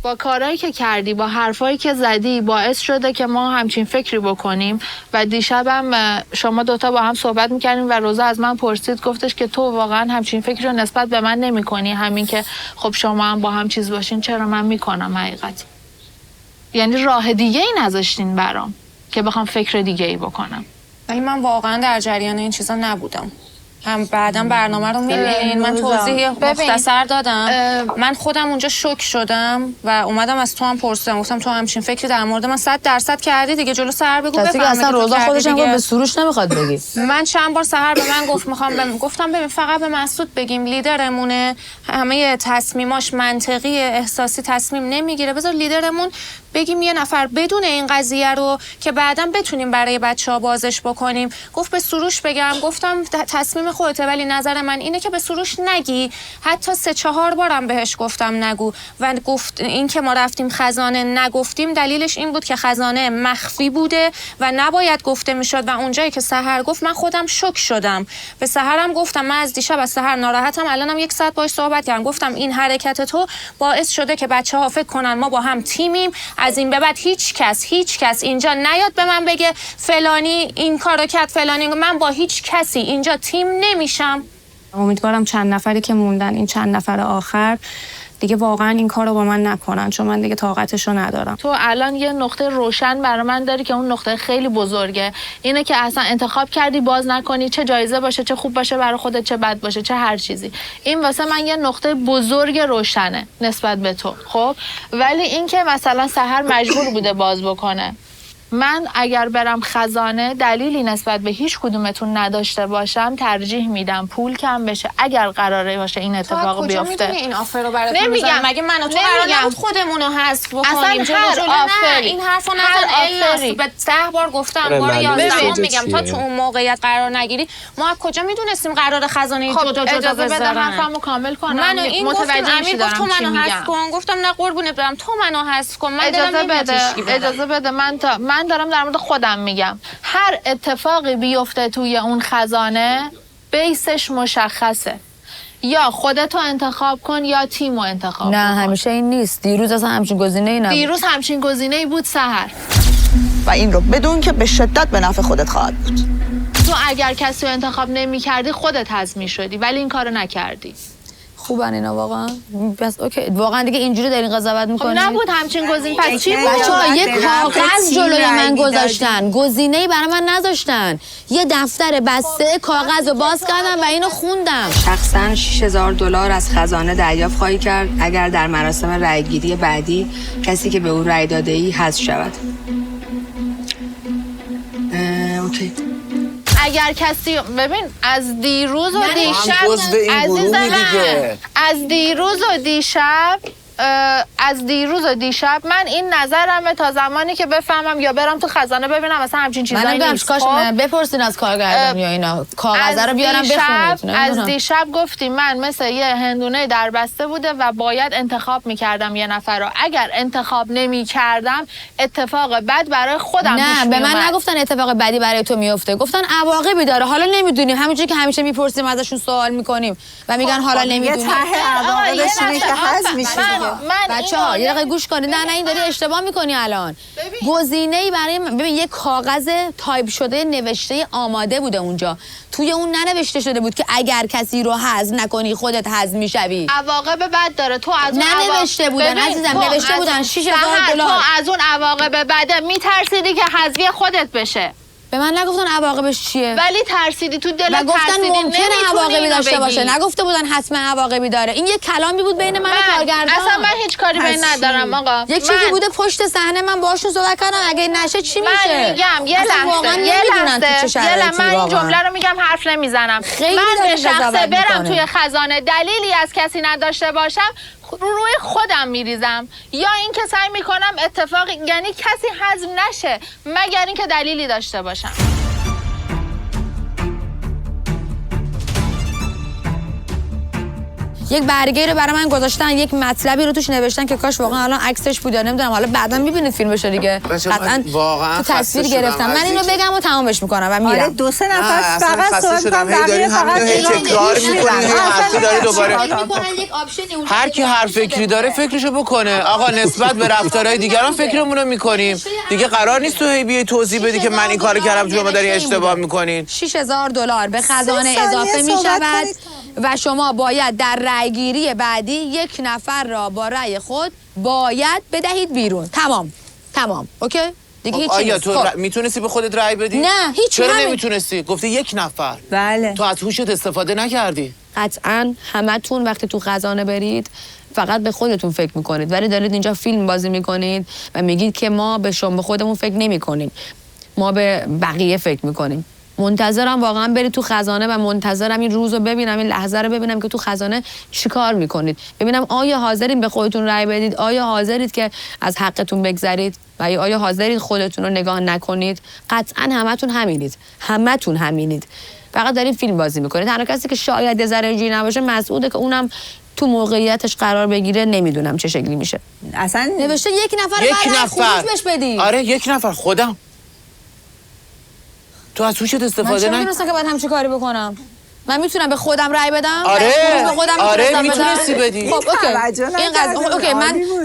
با کارهایی که کردی، با حرفایی که زدی باعث شده که ما همچین فکری بکنیم و دیشبم شما دوتا با هم صحبت میکردیم و روزا از من پرسید، گفتش که تو واقعا همچین فکری رو نسبت به من نمی کنی، همین که خب شما هم با هم چیز باشین چرا من میکنم حقیقت. یعنی راه دیگه ای نذاشتین برام که بخوام فکر دیگه ای بکنم. ولی من واقعا در جریان این چیزا نبودم. هم بعدا برنامه رو میبینین. من توضیح مختصر دادم. من خودم اونجا شوک شدم و اومدم از تو هم پرسیدم، گفتم تو همچین فکری در مورد من 100% کردی دیگه، جلو سحر بگو بفهمه. اصلا روزا خودش هم به سروش نمیخواد بگی. من چند بار سحر به من گفت گفتم ببین فقط به مسعود بگیم لیدرمونه، همه تصمیماش منطقی احساسی تصمیم نمیگیره، بذار لیدرمون بگیم یه نفر بدون این قضیه رو که بعداً بتونیم برای بچه‌ها بازش بکنیم. گفت به سروش بگم، گفتم تصمیم خودته، ولی نظر من اینه که به سروش نگی. حتی 3-4 بارم بهش گفتم نگو و گفت این که ما رفتیم خزانه نگفتیم دلیلش این بود که خزانه مخفی بوده و نباید گفته میشد و اونجایی که سحر گفت من خودم شوک شدم. به سحرم گفتم من از دیشب از سحر ناراحتم، الانم 1 ساعت باهاش صحبت کردم، گفتم این حرکت تو باعث شده که بچه‌ها فکر کنن ما با هم تیمیم. از این به بعد هیچ کس اینجا نیاد به من بگه فلانی این کارو کرد فلانی، من با هیچ کسی اینجا تیم نمیشم. امیدوارم چند نفری که موندن، این چند نفر آخر دیگه واقعا این کارو با من نکنن، چون من دیگه طاقتشو ندارم. تو الان یه نقطه روشن برای من داری که اون نقطه خیلی بزرگه، اینه که اصلا انتخاب کردی باز نکنی، چه جایزه باشه، چه خوب باشه برای خودت، چه بد باشه، چه هر چیزی. این واسه من یه نقطه بزرگ روشنه نسبت به تو. خب ولی این که مثلا سحر مجبور بوده باز بکنه، من اگر برم خزانه دلیلی نسبت به هیچ کدومتون نداشته باشم، ترجیح میدم پول کم بشه اگر قراره باشه این اتفاق بیفته. تو این آفر رو براتون نمیگم، مگه من و تو قرار نبود خودمون رو حذف بکنیم؟ اصلا هر آفری، این حرفو نزن. به 10 بار گفتم، بار 11 میگم تا تو اون موقعیت قرار نگیری. ما از کجا میدونستیم قرار خزانه جدا اجازه بده بذارن؟ حرفمو کامل کنم. من این متوجه امیر گفت تو منو حذف کن، گفتم نه قربونت برم تو منو حذف کن. من اجازه بده من دارم در مورد خودم میگم. هر اتفاقی بیفته توی اون خزانه بیسش مشخصه، یا خودتو انتخاب کن یا تیمو انتخاب کن. نه همیشه این نیست. دیروز اصلا همچین گزینه‌ای نبود. دیروز همچین گزینه‌ای بود سحر، و این رو بدون که به شدت به نفع خودت خواهد بود. تو اگر کسی رو انتخاب نمی‌کردی خودت حذف می‌شدی، ولی این کارو نکردی. خوبن اینا واقعا. پس اوکی واقعا دیگه اینجوری دارین قضاوت می‌کنید. خب نبود همچین گزینه، پس چی بود؟ بچه‌ها یه کاغذ جلوی من گذاشتن، گزینه‌ای برای من نذاشتن. یه دفتر بسته کاغذ رو باز کردم و اینو خوندم. شخصاً $6000 از خزانه دریافت خواهی کرد اگر در مراسم رأی‌گیری بعدی کسی که به او رأی داده‌ای حذف شود. اوکی. اگر کسی ببین از دیروز و دیشب از دیروز و دیشب من این نظرمه تا زمانی که بفهمم یا برم تو خزانه ببینم مثلا همچین چیزایی نیست. کاش بپرسین از کارگردان یا اینا کاغذ رو بیارم بخونید. از دیشب گفتی من مثل یه هندونه در بسته بوده و باید انتخاب میکردم یه نفر رو. اگر انتخاب نمیکردم اتفاق بد برای خودم پیش نه به من نگفتن اتفاق بدی برای تو میفته، گفتن عواقبی داره. حالا نمیدونیم، همونجوری که همیشه میپرسیم ازشون سوال میکنیم و میگن حالا نمیدونیم. بچه‌ها یه دقیقه گوش کنید. نه این داری اشتباه میکنی. الان گزینه‌ای برای ببین یه کاغذ تایپ شده نوشته آماده بوده اونجا، توی اون ننوشته شده بود که اگر کسی رو حذف نکنی خودت حذف میشوی. عواقب بد داره. تو از اون ننوشته بودن عزیزم، نوشته بودن $6000. تو از اون عواقب بده میترسیدی که حذفی خودت بشه. به من نگفتن عواقبش چیه، ولی ترسیدی تو دلت، گفتن ممکنه عواقبی داشته باشه، نگفته بودن حتما عواقبی داره. این یه کلامی بود بین من و کارگردان. اصلا من هیچ کاری بین ندارم آقا. یه چیزی بوده پشت صحنه، من باهاشون صحبت کردم اگه نشه چی میشه. من میگم یه لحظه من این جمله رو میگم حرف نمیزنم. من به شخصه برم توی خزانه دلیلی از کسی نداشته باشم روی خودم میریزم، یا اینکه سعی میکنم اتفاق یعنی کسی حذف نشه مگر اینکه دلیلی داشته باشم. یک برگه رو برای من گذاشتن، یک مطلبی رو توش نوشتن که کاش واقعا الان عکسش بود یا نمیدونم، حالا بعدا میبینید فیلمش دیگه. واقعا تو تصویر گرفتم. من اینو بگم و تمامش میکنم و میرم. 2-3 نفر فقط صحبت کنم، فقط تکرار میکنید. حرفی داره دوباره. هر کی هر فکری داره فکرشو بکنه. آقا نسبت به رفتارهای دیگران فکرمون رو میکنیم. دیگه قرار نیست تو هی بیای توضیح بدی که من این کارو کردم شما داری اشتباه میکنین. $6000 به خزانه اضافه میشود و شما باید در رأیگیری بعدی یک نفر را با رأی خود باید بدهید بیرون. تمام اوکی دیگه. دیگه هیچ آیا تو میتونستی به خودت رأی بدی؟ نه هیچ. چرا نمیتونستی؟ گفتی یک نفر. بله. تو از هوشت استفاده نکردی. قطعا همتون وقتی تو خزانه برید فقط به خودتون فکر میکنید، ولی دارید اینجا فیلم بازی میکنید و میگید که ما به خودمون فکر نمیکنیم، ما به بقیه فکر میکنیم. منتظرم واقعا برید تو خزانه و منتظرم این روز رو ببینم، این لحظه رو ببینم که تو خزانه چیکار میکنید، ببینم آیا حاضرین به خودتون رأی بدید، آیا حاضرید که از حقتون بگذرید و آیا حاضرید خودتون رو نگاه نکنید. قطعا همتون همینید، فقط دارین فیلم بازی میکنید. تنها کسی که شاید ذره اینجوری نباشه مسعوده که اونم تو موقعیتش قرار بگیره، نمیدونم چه شکلی میشه. اصلا نوشته یک نفر خروج بهش بدی. آره یک نفر خودم. تو از هوشت استفاده من چه میدونستم که باید همچی کاری بکنم؟ من میتونم به خودم رأی بدم؟ آره میتونستی بدی. خب اوکی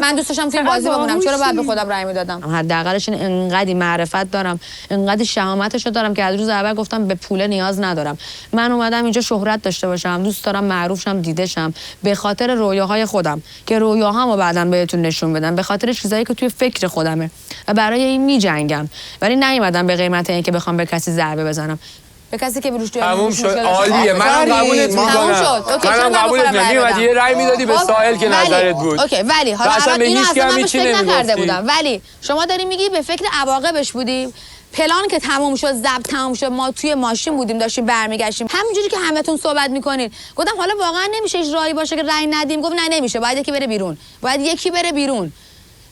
من دوست داشتم فیلم بازی بمونم، چرا باید به خودم رأی میدادم؟ حداقلش انقدی معرفت دارم، انقدی شهامتشو دارم که از روز اول گفتم به پول نیاز ندارم. من اومدم اینجا شهرت داشته باشم، دوست دارم معروف شم، دیده شم، به خاطر رویاهای خودم که رویاهامو بعداً بهتون نشون بدم، به خاطر چیزایی که توی فکر خودمه و برای این میجنگم. ولی نیومدم به قیمت اینکه بخوام به کسی ضربه بزنم، به کسی که بروش تموم شد. عالیه، منم قبولت میکنم. منم قبولت میکنم. میومدی یه رأی میدادی به ساحل که نظرت بود. اوکی، ولی حالا اینو اصلا من فکر نکرده بودم، ولی شما داری میگی به فکر عواقبش بودیم. پلان که تموم شد، ضبط تموم شد، ما توی ماشین بودیم داشتیم برمیگشتیم، همینجوری که همتون صحبت میکنین. گفتم حالا واقعا نمیشه هیچ راهی باشه که رأی ندیم؟ گفت نه نمیشه، باید یکی بره بیرون، باید یکی بره بیرون.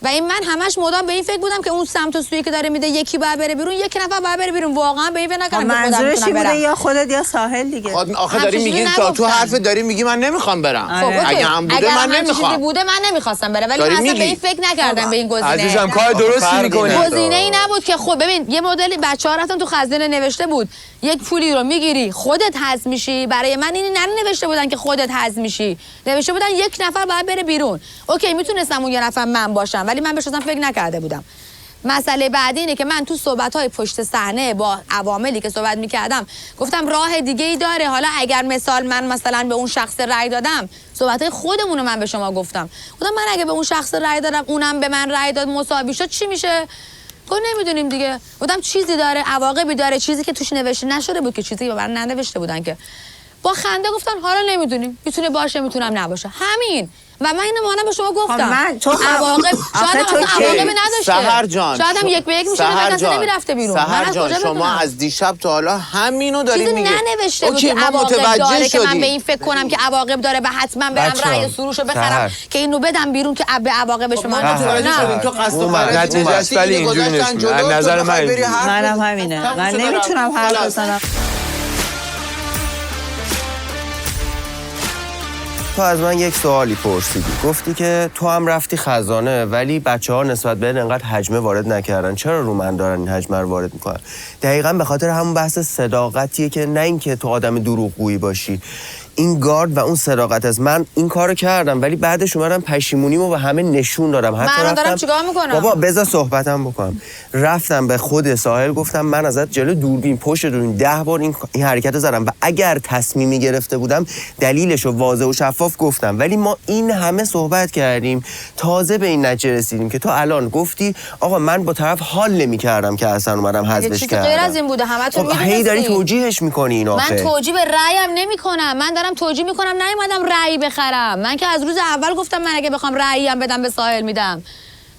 و این من همش مدام به این فکر بودم که اون سمت و سویی که داره میده یکی باید بره بیرون، یک نفر باید بره بیرون. واقعا به این فکر نکردم که خودم منظورش بوده یا خودت یا ساحل دیگه. آخه داری میگی تو حرف داری میگی من نمیخوام برم. خب اگه هم بوده من نمیخوام. چیزی بوده من نمیخواستم برم، ولی اصلا به این فکر نکردم به این گزینه. عزیزم کار درستی میکنی. گزینه‌ای نبود که خب ببین یه مدلی بچه‌ها رفتن تو خزینه نوشته بود یک پولی رو میگیری خودت حذف میشی. برای من اینی ننوشته بودن که خودت حذف میشی، نوشته بودن یک نفر باید بره بیرون. اوکی میتونستم اون یه نفر من باشم، ولی من بهش اصلا فکر نکرده بودم. مسئله بعدی اینه که من تو صحبت‌های پشت صحنه با عواملی که صحبت می‌کردم گفتم راه دیگه‌ای داره. حالا اگر من مثلا به اون شخص رأی دادم، صحبت‌های خودمون رو من به شما گفتم من اگه به اون شخص رأی دادم اونم به من رأی داد مساوی شد چی میشه؟ گفت نمیدونیم دیگه. گفتم چیزی داره، عواقبی داره، چیزی که توش نوشته نشده بود که چیزی که برام ننوشته بودن که. با خنده گفتن حالا نمیدونیم، میتونه باشه میتونم نباشه، همین. و من اینو مانم به شما گفتم عواقب شاید عواقبی نداشته. سحر جان شاید هم یک به یک میشه اصلا نمیرفته بیرون. سحر جان شما از دیشب تا حالا همینو دارید میگید. چیزی ننوشته بود که عواقب داره که من به این فکر کنم که عواقب داره و حتما برم رأی سروشو بخرم که اینو بدم بیرون که به عواقبش به من نه. تو قصد و نتیجهش ولی اینجوری نیست. از نظر منم همینه. من نمیتونم حرف بزنم. تو از من یک سوالی پرسیدی، گفتی که تو هم رفتی خزانه ولی بچه‌ها نسبت به اینقدر حجمه وارد نکردن، چرا رو من دارن این حجمه رو وارد میکنن؟ دقیقاً به خاطر همون بحث صداقتیه که نه اینکه تو آدم دروغگویی باشی. این گارد و اون صداقت از من این کارو کردم ولی بعدش اومدم پشیمونیمو به همه نشون دادم. حتی من دارم چیکار میکنم؟ بابا بذار صحبتم بکنم. رفتم به خود ساحل گفتم من ازت جلو دوربین پشت دوربین 10 بار این حرکت رو زدم و اگر تصمیمی گرفته بودم دلیلشو واضح و شفاف گفتم، ولی ما این همه صحبت کردیم تازه به این نتیجه رسیدیم که تو الان گفتی آقا من با طرف حال نمی‌کردم که اصلا اومدم حذفش کردم. غیر از این بوده همتون میدونید. هی داری توجیهش می‌کنی اینو. من توجیه به رأیم نمی‌کنم، من دارم توجیه می‌کنم نیومدم رأی بخرم. من که از روز اول گفتم من اگه بخوام رأییم بدم به ساحل میدم.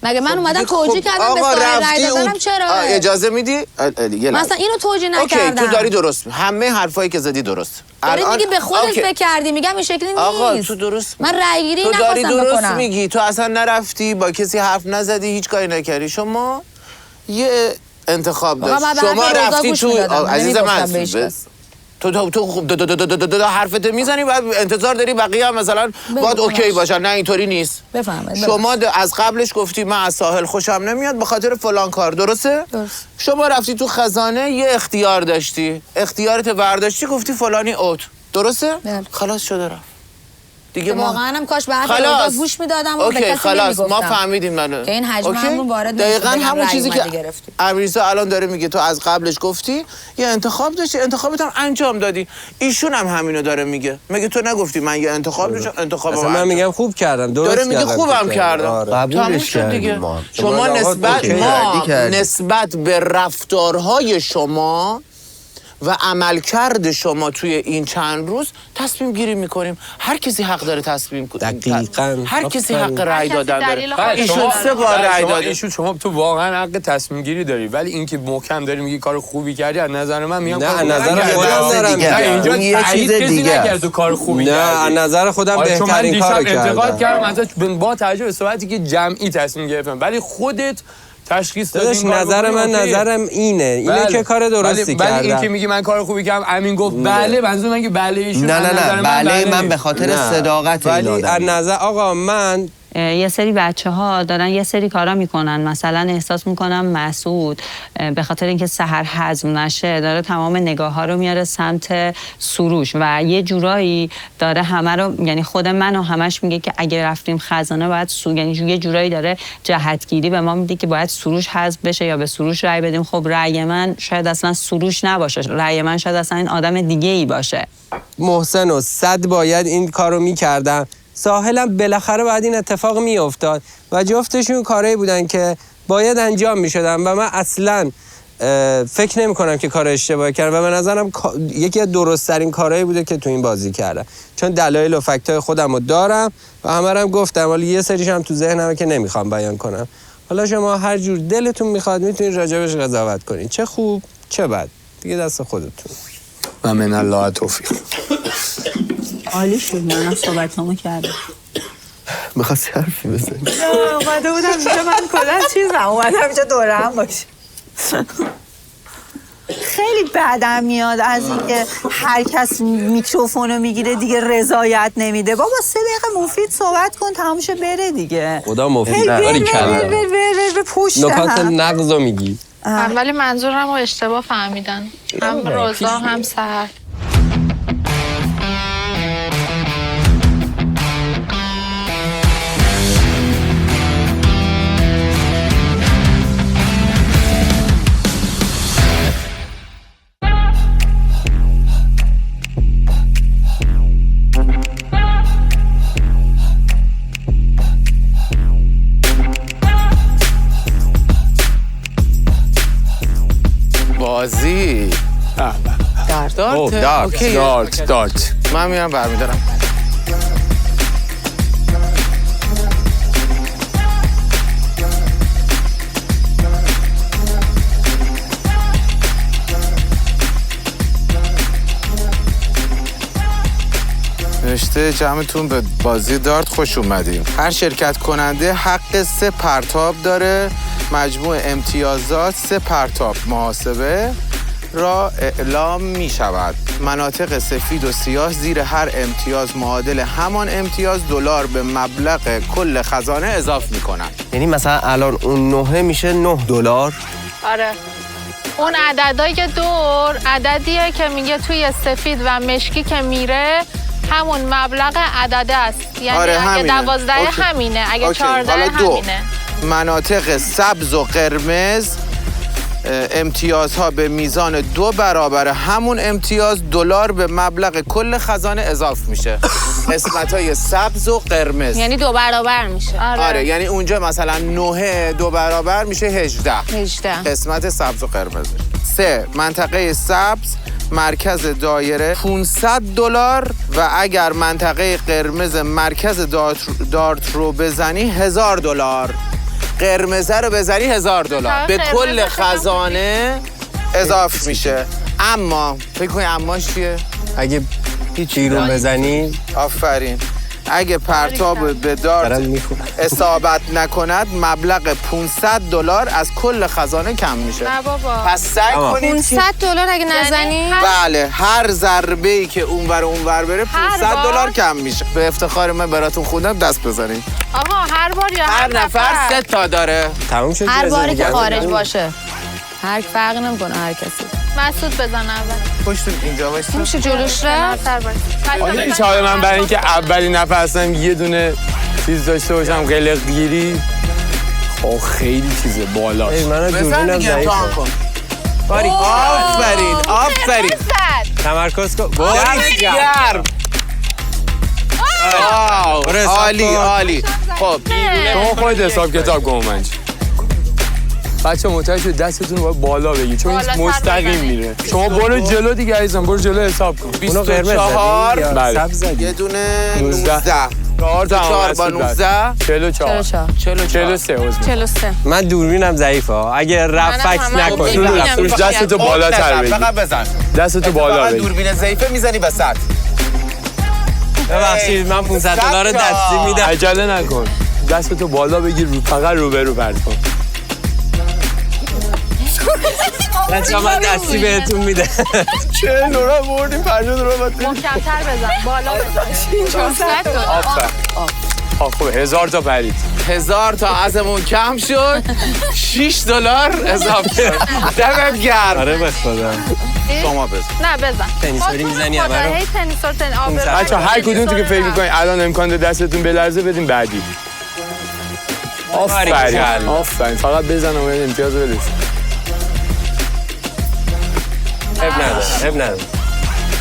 مگه من اومدم توجیه کردم به ساحل رأی دادم چرا؟ اجازه میدی؟ مثلا اینو توجیه نکردم. اوکی تو داری درست. همه حرفایی که زدی درست. داری میگی به خودت فکر کردی، میگم این شکلی نیست. آقا تو درست من رأیگیری نخواستم بکنم. تو داری درست میگی. تو اصلا نرفتی با کسی حرف نزدی، هیچ کاری نکردی. شما یه انتخاب داشت. شما رفتی تو عزیز من تو حرفت میزنی بعد انتظار داری بقیه هم مثلا باید اوکی باشن. نه اینطوری نیست. بفهمید. شما از قبلش گفتی من از ساحل خوشم نمیاد به خاطر فلان کار، درسته؟ شما رفتی تو خزانه یه اختیار داشتی، اختیارت برداشتی گفتی فلانی اوت، درسته؟ خلاص شده رفت. دیگه ما واقعا هم کاش به حرف گوش میدادم و به کسی خلاص نمیگفتم. ما فهمیدیم منو که این حجممون وارد دقیقاً همون چیزی که امیرزا الان داره میگه. تو از قبلش گفتی یه انتخاب داشتی، انتخابت هم انجام دادی. ایشون هم همینو داره میگه. مگه تو نگفتی من یه انتخاب داشتم، انتخابم من میگم خوب کردم، درست داره میگه خوبم کردم. قبولش کردیم. شما نسبت به رفتارهای شما و عملکرد شما توی این چند روز تصمیم گیری میکنیم. هر کسی حق داره تصمیم کنه. دقیقاً. هر کسی حق رأی دادن داره. ایشون 3 بار رأی داده. ایشون شما تو واقعا حق تصمیم گیری داری، ولی اینکه محکم داری میگی کار خوبی کردی، از نظر من میگم نه، نظر خودم دارم اینجا یه چیز دیگه نکرد تو کار خوبی کردی. نه، از نظر خودم بهترین کارو کردم. انتقاد کردم ازش با توجه به صحبتی که جمعی تصمیم گرفتم، ولی خودت تشخیص دادی. نظر من نظرم اینه که کار درستی کردم. ولی این که میگی من کار خوبی کردم، امین گفت بله، منظور من که بله ایشون نه بله من به خاطر صداقت ولی از نظر آقا من یه سری بچه‌ها دارن یه سری کارا میکنن، مثلا احساس میکنم مسعود به خاطر اینکه سحر هضم نشه داره تمام نگاه‌ها رو میاره سمت سروش و یه جورایی داره همه رو، یعنی خود منو همش میگه که اگه رفتیم خزانه باید یعنی یه جورایی داره جهتگیری به ما میده که باید سروش حذف بشه یا به سروش رأی بدیم. خب رأی من شاید اصلا سروش نباشه، رأی من شاید اصلا این آدم دیگه‌ای باشه. محسن و 100 باید این کارو میکردم. ساحلم بالاخره باید این اتفاق میافتاد و جفتشون کارهایی بودن که باید انجام میشدن و من اصلا فکر نمی کنم که کار اشتباهی کردم و به نظرم یکی از درست ترین کارهایی بوده که تو این بازی کردم، چون دلایل و فکتای خودم رو دارم و همه رو هم گفتم، ولی یه سریش هم تو ذهنمه که نمیخوام بیان کنم. حالا شما هر جور دلتون میخواد میتونید راجبش قضاوت کنید، چه خوب چه بد، دیگه دست خودتون. و من الله توفیق. عالی شد، منم صحبتامو کردم. می‌خواستی حرفی بزنی؟ نه اومده بودم اینجا، من کلا چیزم اومدم اینجا دوره هم باشه. خیلی بدم میاد از اینکه هر کس میکروفونو میگیره دیگه رضایت نمیده. بابا 3 دقیقه مفید صحبت کن تموم شه بره دیگه. خدا مفید داری کلا. به پشت نکات نقضو میگی. ولی منظورم رو اشتباه فهمیدن، هم روزا هم سحر. بازی دارت من میرم برمیدارم. نوشته جمعتون به بازی دارت خوش اومدیم. هر شرکت کننده حق 3 پرتاب داره. مجموع امتیازات 3 پرتاب محاسبه را اعلام می شود. مناطق سفید و سیاه زیر هر امتیاز معادل همان امتیاز $. به مبلغ کل خزانه اضافه می کنن. یعنی مثلا الان اون 9 میشه $9. آره اون عددهای دور عددیه که میگه توی سفید و مشکی که میره همون مبلغ عدده است. یعنی آره اگه 12 همینه، اگه 14 همینه. مناطق سبز و قرمز امتیازها به میزان 2 برابر همون امتیاز $. به مبلغ کل خزانه اضافه میشه. قسمت‌های سبز و قرمز یعنی 2 برابر میشه. آره یعنی اونجا مثلا 9 2 برابر میشه 18 قسمت سبز و قرمز. 3 منطقه سبز مرکز دایره $500 و اگر منطقه قرمز مرکز دارت رو بزنی $1000. قرمزه رو بزنی $1000 به کل خزانه اضافه میشه. اما فکر کنی اماش چیه؟ اگه بیرون بزنی آفرین. اگه پرتاب به دارت اصابت نکند مبلغ $500 از کل خزانه کم میشه. نه بابا. پس سعی کنید $500 اگه نزنی؟ بله هر ضربه‌ای که اونور بره $500 کم میشه. به افتخار من براتون خوندم دست بزنید. آقا هر بار یا هر نفر 3 تا داره. تموم شد. هر باری که خارج باشه هر فرقی نمی‌کنه هر کسی. مسعود بزن اول. پشتون اینجا وایسا. میشه جلوش رفت؟ این چاره من برای اینکه اولین نفسم یه دونه چیز داشته باشم قلق گیری خیلی چیزه بالاش. منو دوربینم ضعیفه. آفرین. تمرکز کن. عالی. خب شما خودت حساب کتاب کن منج. بچه متوجه شد دستتون رو بالا بگی چون این مستقیم میره. شما برو جلو دیگه عزیزم، برو جلو حساب کن. 24 بله. یه دونه 19 4 با 19 44 43. من دوربینم ضعیفه. اگه رفت فکس نکنی دستتو بالاتر بگی. فقط بزن. دستتو بالا بگی. دوربین ضعیفه میزنی وسط. ببخشید من 500 دلار دستی میدم. عجله نکن. دستتو بالا بگیر فقط روبرو پرت کن. من دستی بهتون میده. 40 دلار بردیم 50 دلار محکم‌تر بزن، بالا بزن. خوب 1000 تا پرید. 1000 تا ازمون کم شد. 6 دلار اضافه شد. دمت گرم. آره به خدا. شما بزن. نه بزن. تنیسوری میزنی اول رو. هی تنیسور بچا هر کدوم تو که فکر می‌کنید الان امکان داره دستتون بلرزه بدین بعدی. آفرین فقط بزن و امتیاز برسید. اب نداره.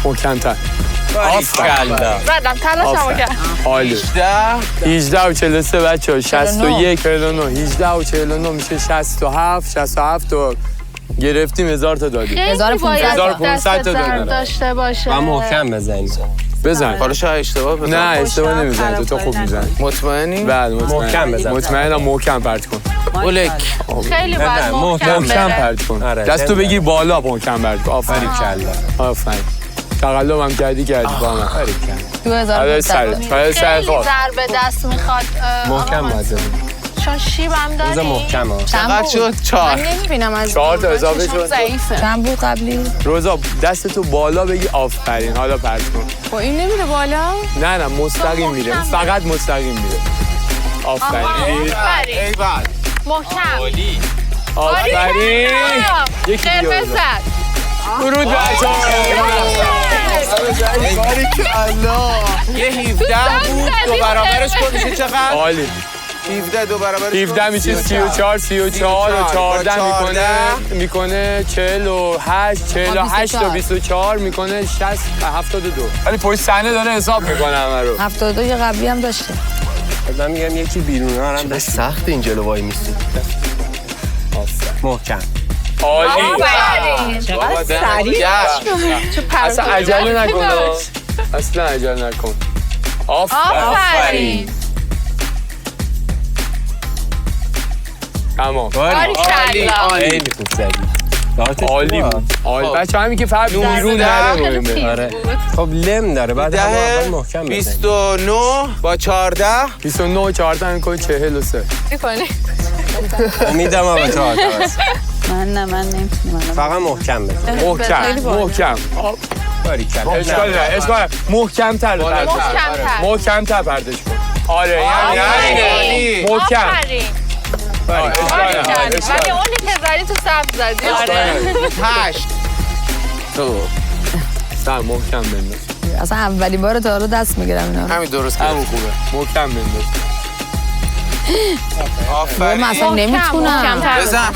محکم‌تر. آفرین. زدم تلاشمو کردم. عالی. 18 و 43 بچه‌ها 61 49 18 و 49 میشه 67 67 و گرفتیم 1000 تا دادیم. 1500 تا دادیم. داشته باشه. و محکم بزنی. بزن. حالا شاید اشتباه بزن. نه اشتباه نمیزنی تو خوب میزنی. مطمئنی؟ بله محکم بزن. مطمئنم محکم پرت کن. اولک. خیلی باید محکم پرت کن. دستو بگی بالا محکم پرت کن. آفرین آفرین. تقلبم کردی با من. 2500 خیلی ضربه دست میخواد. محکم بزن. چون شیبم داری. روزا محکمه. چقدر شد؟ 4. من نمیبینم از 4 تا اضافه شد. ضعیفه. چند بود قبلی؟ روزا دستتو بالا بگی آفرین حالا پرت کن. با این نمیره بالا؟ نه مستقیم میره. فقط مستقیم میره. آفرین. محکم. آفرین. یکی دیگه. درود بچه‌ها. یه 17 بود 2 برابرش کن میشه چقدر؟ عالی. 17 2 برابرش 17 میشه 34 34 و 14 میکنه 48 48 تا 24 میکنه 60 72. ولی پشت صحنه داره حساب میکنه همه رو. 72 یه قبلی هم داشته. من میگم یکی بیرون هم داشت. سخت این جلو وای میستی. محکم. عالی. چقدر سریع. اصلا عجله نکن. اصلا عجله نکن. آفرین. تمام. خیلی خوب زدی. عالی بود. عالی. بچه همین که فقط بیرون نره مهمه. خب لم داره بعد اول محکم 29 با 14 29 و 14 میکنه 43. میکنی؟ امیدم هم به 14 است. من نمیتونم. فقط محکم بزن. محکم. باریکلا. اشکال محکم تر پردش کن. آره یعنی محکم. ولی اونی که زدی تو صف زدی. آره 8 تو سر محکم بنداز. اصلا اولین بار تا رو دست میگیرم اینا. همین درست همون خوبه. محکم بنداز. آفرین. من اصلا نمیتونم. بزن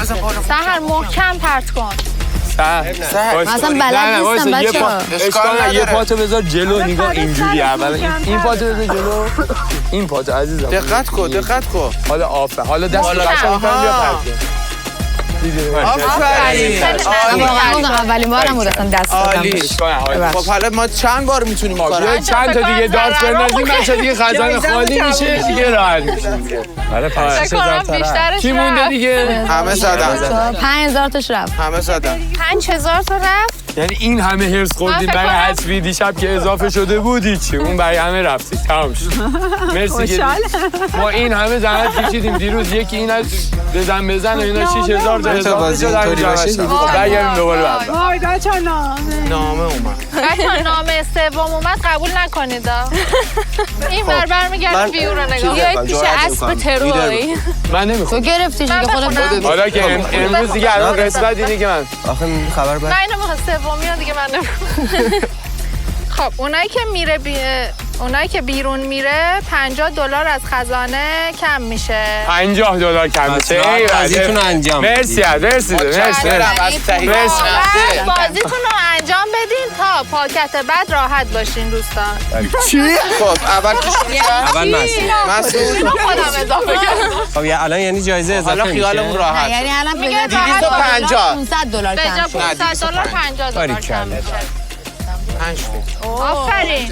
سحر محکم پرت کن. من اصلا بلد نیستم بچه‌ها. اشکال یه پاتو بذار جلو نگاه اینجوری اول این پاتو بذار جلو. این پاتو عزیزم دقت کن. حالا حالا دست قشنگ می‌کنم بیا پرت. آفرین. اولین بارم بود اصلا دست دادم. خب حالا ما چند بار میتونیم کارو چند تا دیگه دارت بندازیم بچا دیگه خزانه خالی میشه دیگه راحت میشه. برای 5000 تا کی مونده دیگه؟ همه زدن. 5000 تاش رفت. همه زدن. 5000 تا رفت. یعنی این همه هرس خوردیم برای حذفی دیشب که اضافه شده بود هیچی اون برای همه رفتی تمام شد. مرسی که ما این همه زحمت کشیدیم دیروز یکی اینا بزن و اینا 6000 تا اضافه شد برگردیم دوباره بعد. وای بچه‌ها نامه اومد. بچه‌ها نامه سوم اومد قبول نکنید. این برمیگردیم ویو رو نگاه. بیایید پیش اسب تروی. من نمیخوام. تو گرفتی دیگه خودت. حالا که امروز دیگه الان قسمت اینه که من آخه خبر بر نه اینو میخواد سومی دیگه من نمیخوام. خب اونایی که بیرون میره $50 از خزانه کم میشه. $50 کم میشه. بازیتون انجام مرسی مرسی. بازیتون رو انجام بدین تا پاکت بعد راحت باشین دوستان. چی؟ خب اول مسعود خودم اضافه کردم. خب الان یعنی جایزه اضافه میشه. حالا خیالمون راحت. یعنی الان میگه $250 $500 کم شد. $500 کم میشه. آفرین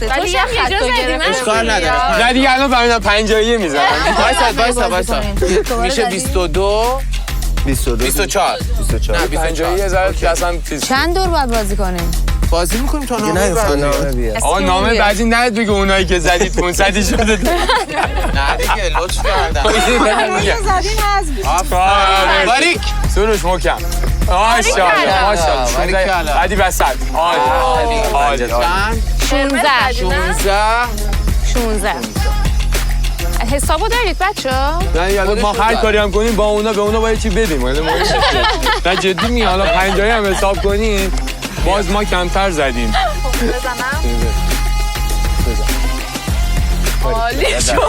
ولی یه خط تو گرفت. اشکال نداره. نه دیگه الان فهمیدم 50 میزنم. وایسا میشه 22 24 نه 50 یه ذره اصلا چند دور باید بازی کنیم؟ بازی میکنیم تا نامه آقا نامه بعدی نهد بگه اونایی که زدید 500 شده. نه دیگه لطف کردم. زدین حذف. باریک سروش محکم. ماشاءالله بعدی وسط. عالی 16 حسابو دارید بچه‌ها؟ نه یعنی ما هر کاری هم کنیم با اونا به اونا باید چی بدیم. نه جدی میگم حالا 50 هم حساب کنیم باز ما کمتر زدیم. بزنم؟ عالی شد.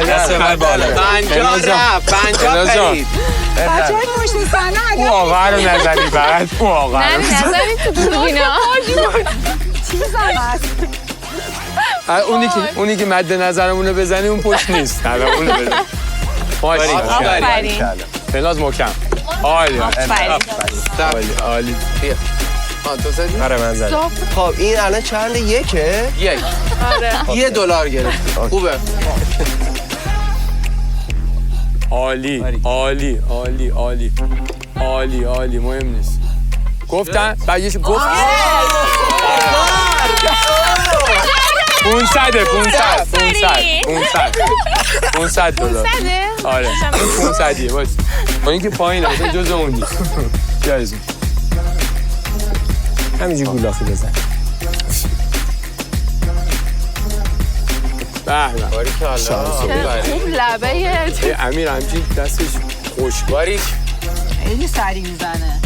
دست من بالا. 50 رفت 50 خرید. بچه‌های پشت صحنه اون آقا رو نزنی فقط اون آقا رو نزنید تو دوربینا. چیز هست اونی که مد نظرمون رو بزنی اون پشت نیست. حالا اون رو بزن. آفرین. فناز محکم. عالی. عالی. تو زدی؟ آره من زدم. خب این الان چند یکه؟ یک. آره. $1 گرفت. خوبه. عالی مهم نیست. گفتن بعدش گفت 500 دلار. آره 500 واسه با اینکه پایینه مثلا جز اون نیست. جایزه همینجوری گولاخی بزن. به باریکالله. خوب لبه امیر همچین دستش خوشباریک خیلی سری میزنه.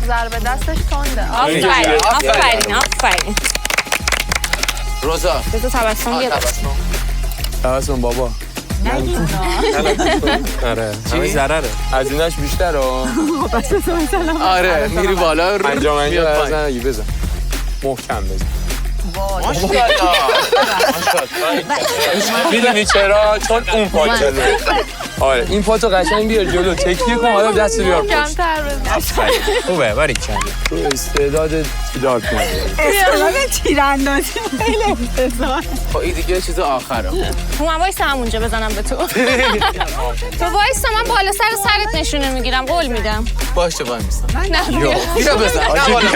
ضربه دستش تنده. آفرین. روزا بذار تبسم بیاد. تبسم بابا. آره همه ضرره. هزینه‌اش بیشتره. آره میری بالا رو 50 بزن محکم بزن. ماشاءالله. میدونی چرا؟ چون اون پا جلو. آره این پاتو قشنگ بیار جلو تکیه کن حالا دست بیار پشت. کمتر بزن. خوبه باریک کرد. تو استعداد دارک مادر. استعداد تیراندازی خیلی افتضاح. خب این دیگه چیز آخره. من وایسا همونجا بزنم به تو. تو وایسا من بالا سرت نشونه میگیرم قول میدم. باشه وای میستم. اینو بزن.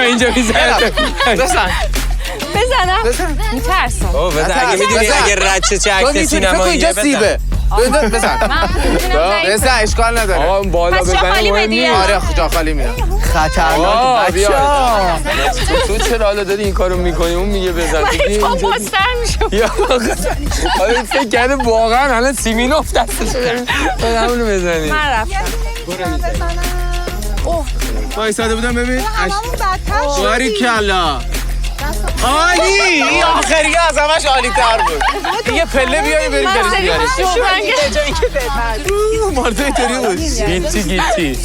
اینجا میزنه. بزن. میترسم. بزن اگه میدونی اگه رد چه عکس سینماییه بزن. بزن اشکال نداره. آقا بالا بزنه مهم نیست. آره جا خالی میرم. خطرناک بچه‌ها. تو چرا حالا داری این کارو میکنی اون میگه بزن دیگه تو مستر میشم. یا حالا فکر کرده واقعا الان سیمینوف دستش تو همونو بزنی. من رفتم. ما ایستاده بودم ببین. هممون بدتر شدیم. باریکالله. عالی! این آخریه از همش عالی تر بود. یه پله بیایی بریم بریم بیاریم. مارتو اینطوری بود. گیتی.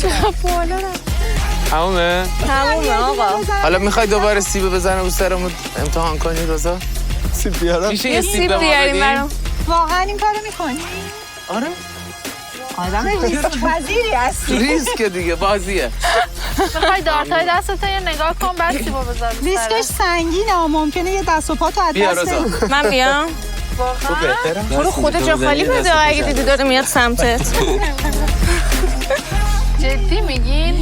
تمومه آقا. حالا میخوای دوباره سیب بزنه رو سرمون امتحان کنی روزا؟ سیب بیارم. میشه یه سیب به ما بدیم؟ واقعا این کارو میکنی؟ آره. آدم ریسک پذیری هستی. ریسک دیگه بازیه. میخوای دارتای دستت یه نگاه کن بعد سیبو بذار. ریسکش سنگینه ممکنه یه دست و پاتو از بیا دست روزا. من بیام. تو رو خدا جا خالی بده اگه دیدی داره میاد سمتت. جدی میگی؟ میگین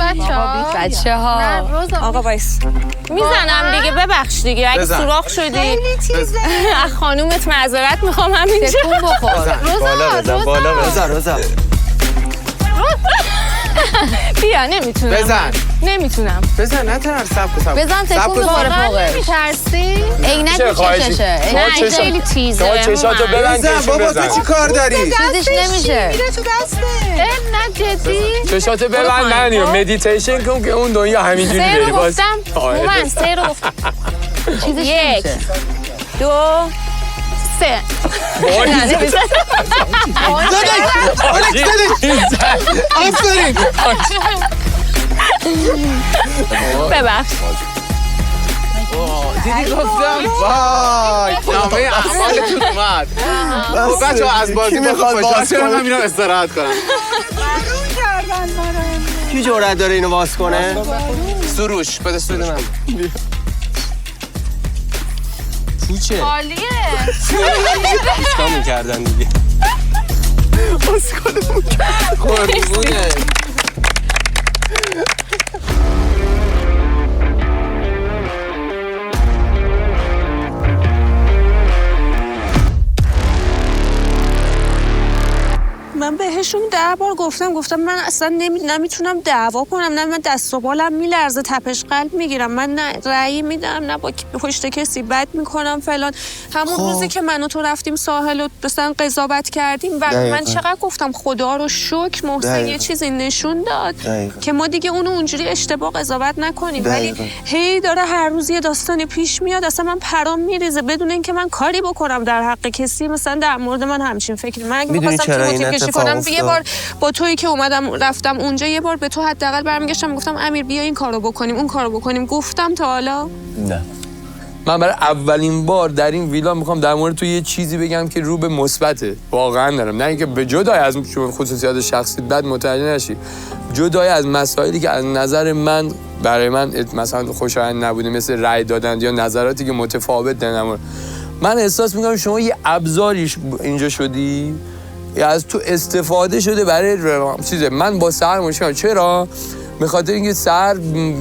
بچه ها آقا وایس میزنم دیگه، ببخش دیگه اگه سوراخ شدی از خانومت معذرت میخوام همینجا. تکون بخور. بالا بزن بیا نمیتونم. نمیتونم. بزن نترس. صبر بزن تکون بخوره فوقش. میترسی؟ عینک چششه. نه این خیلی تیزه. تو چشاتو ببند. بابا تو چی کار داری؟ چیزش نمیشه. میره تو دسته. نه جدی چشاتو ببند ننیو مدیتیشن کن که اون دنیا همینجوری بری. سه رو گفتم. من سه رو گفتم. چیزش 1 2 3. ببخش. دیدی گفتم وای نامه اعمالتون اومد. خب بچه‌ها از بازی میخواد باز کنم. من میرم استراحت کنم. کی جرأت داره اینو باز کنه؟ سروش بده سود من. پوچه عالیه. چیکار می‌کردن دیگه؟ اسکلمون کرد. قربونه. من بهشون 10 بار گفتم من اصلا نمیتونم دعوا کنم، نه من دست و بالم میلرزه، تپش قلب میگیرم، من نه رأی میدم نه با پشت کسی بد میکنم فلان. همون روزی که من و تو رفتیم ساحل و مثلا قضاوت کردیم و من چقدر گفتم خدا رو شکر محسن یه چیزی نشون داد که ما دیگه اونو اونجوری اشتباه قضاوت نکنیم. ولی هی داره هر روز یه داستانی پیش میاد، اصلا من پرام میریزه بدون اینکه من کاری بکنم در حق کسی مثلا در مورد من همچین فکری. من اگه می‌خواستم کنم یه بار با تویی که اومدم رفتم اونجا یه بار به تو حداقل برمیگشتم گفتم امیر بیا این کارو بکنیم اون کارو بکنیم. گفتم تا حالا نه. من برای اولین بار در این ویلا میخوام در مورد تو یه چیزی بگم که رو به مثبته. واقعا دارم، نه اینکه به جدای از خصوصیات شخصی بد متوجه نشی، جدای از مسائلی که از نظر من برای من مثلا خوشایند نبوده، مثل رأی دادن یا نظراتی که متفاوت دارن. من احساس میکنم شما یه ابزاریش اینجا شدی یا از تو استفاده شده برای چیزه. من با سحر مشکلم. چرا؟ به خاطر اینکه سحر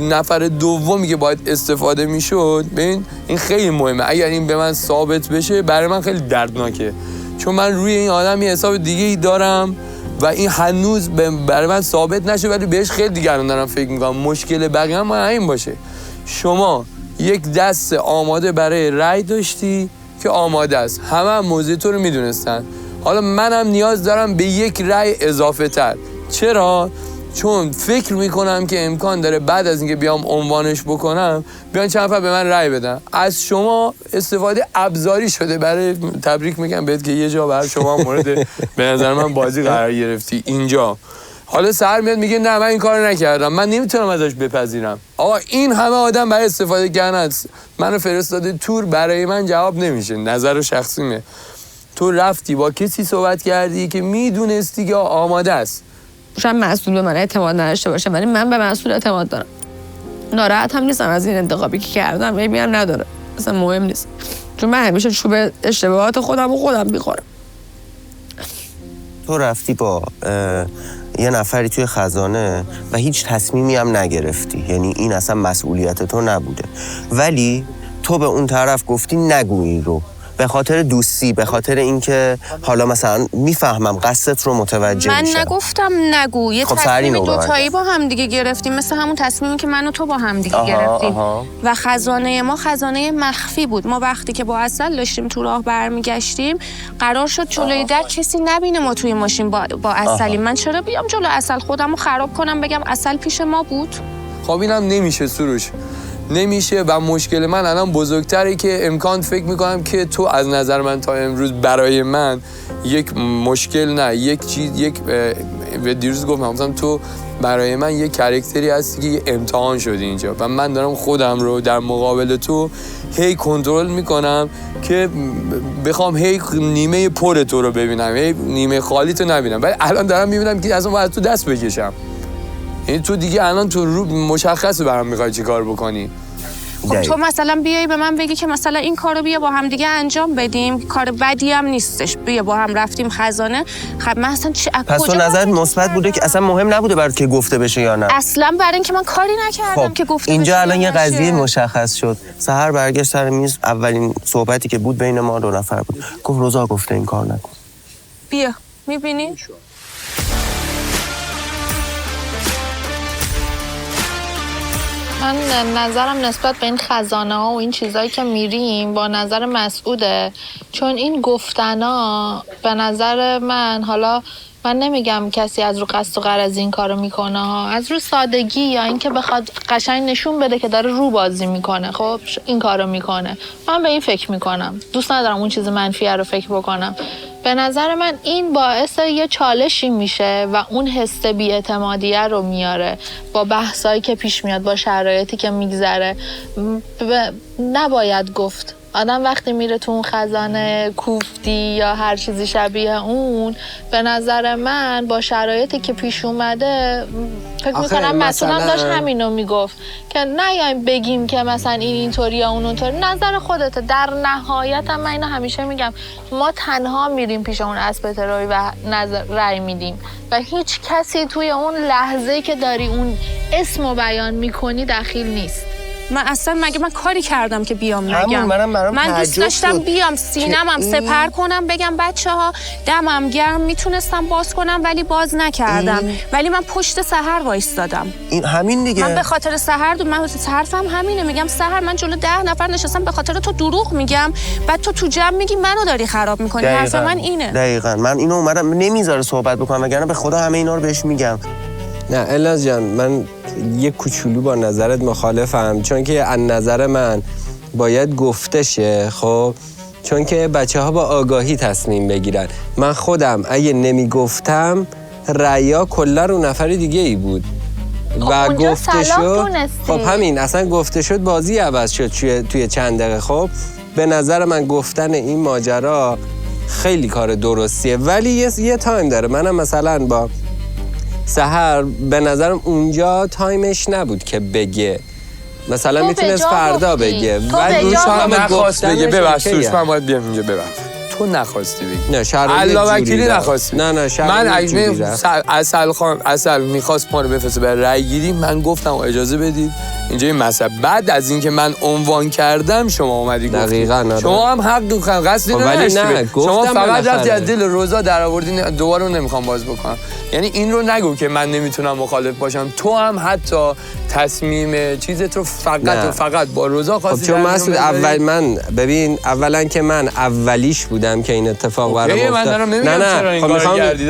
نفر دومی که باید استفاده میشد. ببین این خیلی مهمه، اگر این به من ثابت بشه برای من خیلی دردناکه، چون من روی این آدم یه حساب دیگه ای دارم و این هنوز برای من ثابت نشه، ولی بهش خیلی دیگران دارم فکر میکنم. مشکل بقیه هم همین باشه. شما یک دست آماده برای رأی داشتی که آماده است، همه موضوع تو رو میدونستن. حالا منم نیاز دارم به یک رأی اضافه تر. چرا؟ چون فکر میکنم که امکان داره بعد از اینکه بیام عنوانش بکنم بیان چند نفر به من رأی بدن. از شما استفاده ابزاری شده. برای تبریک میگم بهت که یه جا برای شما مورد به نظر من بازی قرار گرفتی اینجا. حالا سحر میاد میگه نه من این کارو نکردم، من نمیتونم ازش بپذیرم. آقا این همه آدم برای استفاده کردن منو فرستاده تور، برای من جواب نمیشه. نظر شخصیمه. تو رفتی با کسی صحبت کردی که میدونستی که آماده است. شاید مسئول به من اعتماد نداشته باشه، ولی من به مسئول اعتماد دارم. ناراحت هم نیستم از این انتخابی که کردم، عیبی هم نداره، اصلا مهم نیست، چون من همیشه چوب اشتباهات خودم میخورم. تو رفتی با یه نفری توی خزانه و هیچ تصمیمی هم نگرفتی، یعنی این اصلا مسئولیت تو نبوده، ولی تو به اون طرف گفتی نگو این رو، به خاطر دوستی، به خاطر اینکه حالا مثلا میفهمم قصدت رو متوجه میشم. من نگفتم نگو، یه تصمیم دوتایی با هم دیگه گرفتیم، مثل همون تصمیمی که من و تو با هم دیگه گرفتیم. و خزانه ما خزانه مخفی بود. ما وقتی که با عسل داشتیم تو راه برمیگشتیم قرار شد جلوی در کسی نبینه ما توی ماشین با عسلیم. من چرا بیام جلو عسل خودمو خراب کنم بگم عسل پیش ما بود؟ خب اینم نمیشه سروش، نمیشه. و مشکل من الان بزرگتره که امکان فکر میکنم که تو از نظر من تا امروز برای من یک مشکل نه، یک چیز، یک دیروز گفتم مثلا تو برای من یک کاراکتری هستی که یه امتحان شدی اینجا و من دارم خودم رو در مقابل تو هی کنترل میکنم که بخوام هی نیمه پر تو رو ببینم، هی نیمه خالی تو نبینم، ولی الان دارم میبینم که اصلا باید تو دست بکشم. این تو دیگه الان تو رو مشخصه برام میخوای چی کار بکنی. خب تو مثلا بیای به من بگی که مثلا این کارو بیا با هم دیگه انجام بدیم، کار بدی هم نیستش، بیا با هم رفتیم خزانه. خب من اصلا پس تو نظرت مثبت بوده که اصلا مهم نبوده برات که گفته بشه یا نه؟ اصلا برای اینکه من کاری نکردم که گفته اینجا بشه. الان یه قضیه مشخص شد. سحر برگشت سر میز، اولین صحبتی که بود بین ما 2 نفر بود، گفت روزا گفته این کار نکن. بیا میبینی؟ من نظرم نسبت به این خزانه ها و این چیزایی که میریم با نظر مسعوده، چون این گفتنا به نظر من، حالا من نمیگم کسی از رو قصد و غرض این کارو میکنه ها، از رو سادگی یا اینکه بخواد قشنگ نشون بده که داره رو بازی میکنه، خب این کارو میکنه. من به این فکر میکنم، دوست ندارم اون چیز منفی رو فکر بکنم. به نظر من این باعث یه چالشی میشه و اون حس بی‌اعتمادیه رو میاره با بحثایی که پیش میاد، با شرایطی که میگذره. نباید گفت. آدم وقتی میره تو اون خزانه کوفتی یا هر چیزی شبیه اون، به نظر من با شرایطی که پیش اومده فکر میکنم مسئولم داشت همینو میگفت که نیایم بگیم که مثلا این اینطوری یا اون اونطوری. نظر خودته. در نهایت هم من اینو همیشه میگم، ما تنها میریم پیش اون اسب تروری و رأی میدیم و هیچ کسی توی اون لحظه‌ای که داری اون اسمو بیان میکنی دخیل نیست. من اصلا مگه من کاری کردم که بیام نگم؟ من دوست داشتم بیام سینمم سپر کنم بگم بچه‌ها دمم گرم، میتونستم باز کنم ولی باز نکردم. ولی من پشت سحر وایستادم. این همین دیگه. من به خاطر سحر من حرفم همینه، میگم سحر من جلو 10 نفر نشستم به خاطر تو دروغ میگم، بعد تو جمع میگی منو داری خراب میکنی. حرف من اینه. دقیقاً من اینو اومدم نمیذاره صحبت بکنم، وگرنه به خدا همه اینا رو بهش میگم. نه الناز جان، من یه کوچولو با نظرت مخالفم، چون که از نظر من باید گفته شه. خب چون که بچه‌ها با آگاهی تصمیم بگیرن. من خودم اگه نمیگفتم رأیا کلا رو نفر دیگه ای بود و گفته شد. خب همین اصلا گفته شد بازی عوض شد توی چند دقیقه. خب به نظر من گفتن این ماجرا خیلی کار درستیه، ولی یه تایم داره. منم مثلا با سحر به نظرم اونجا تایمش نبود که بگه، مثلا میتونست فردا بگه، ولی روش هم نخواست بگه. ببخش روش من باید بیام اینجا. ببخش تو نخواستی بگی. نه شرایط وکیلی نخواستی. نه من اصل میخواست ما رو بفرسته برای رأی گیری، من گفتم اجازه بدید اینجا این مسئله. بعد از اینکه من عنوان کردم شما اومدی گفتی. دقیقاً شما هم حق دو قصدی نداشتی. شما فقط رفتی از دل روزا در آوردین. دوباره نمیخوام باز بکنم. یعنی این رو نگو که من نمیتونم مخالف باشم. تو هم حتی تصمیم چیزت رو فقط با روزا خواستی. خب چون مسعود اولا که من اولیش بودم که این اتفاق برام افتاد. نه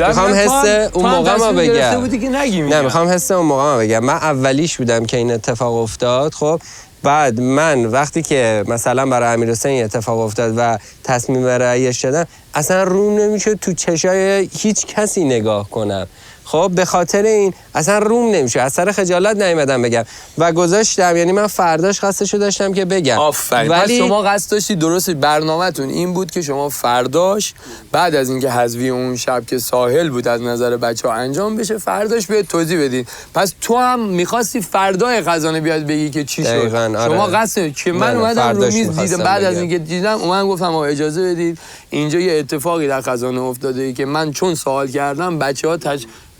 میخوام حس اون موقع ما بگم. نه میخوام حس اون موقع ما بگم. من اولیش بودم که این اتفاق افتاد. خب بعد من وقتی که مثلا برای امیرحسین اتفاق افتاد و تصمیم رأیش دادم، اصلا روم نمیشد تو چشای هیچ کسی نگاه کنم. خب به خاطر این اصلا روم نمیشه، از سر خجالت نیومدم بگم و گذاشتم. یعنی من فرداش قصدشو داشتم که بگم. آفرین. ولی شما قصد داشتی، درست برنامه‌تون این بود که شما فرداش بعد از اینکه حذفی اون شب که ساحل بود از نظر بچه‌ها انجام بشه، فرداش به توضیح بدید. پس تو هم می‌خواستی فردای خزانه بیاد بگی که چی شد. شما قصد که من اومدم رو میز دیدم، بعد از اینکه دیدم اومدم گفتم اجازه بدید اینجا یه اتفاقی در خزانه افتاده که من چون سوال کردم بچه‌ها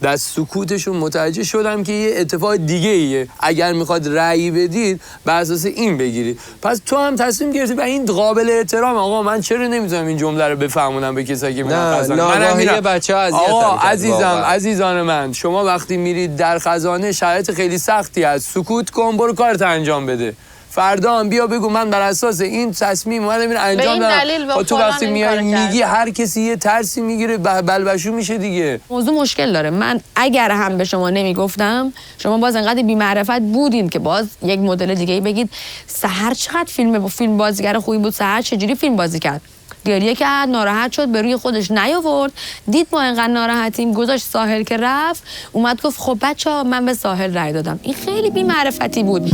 در سکوتشون متوجه شدم که یه اتفاق دیگه ایه. اگر میخواد رأی بدید بر اساس این بگیرید. پس تو هم تصمیم گرفتی و این قابل احترام. آقا من چرا نمیتونم این جمله رو بفهمونم به کسایی که میرن خزانه؟ ناگاهی بچه‌ها اذیتم. عزیزان من، شما وقتی میرید در خزانه شرایط خیلی سختی هست. سکوت کن، برو کارت انجام بده. فردا هم بیا بگو من بر اساس این تصمیم اومدم این انجام دادم. تو وقتی میای میگی هر کسی یه ترسی میگیره، بلبشو میشه دیگه. موضوع مشکل داره. من اگر هم به شما نمیگفتم، شما باز انقدر بی‌معرفت بودین که باز یک مدل دیگه بگید سحر چقدر فیلم بازیگر خوبی بود، سحر چجوری فیلم بازی کرد. گریه کرد، ناراحت شد، به روی خودش نیاورد، دید ما اینقدر ناراحتیم، گذاشت ساحل که رفت، اومد گفت خب بچه‌ها من به ساحل رأی دادم. این خیلی بی‌معرفتی بود.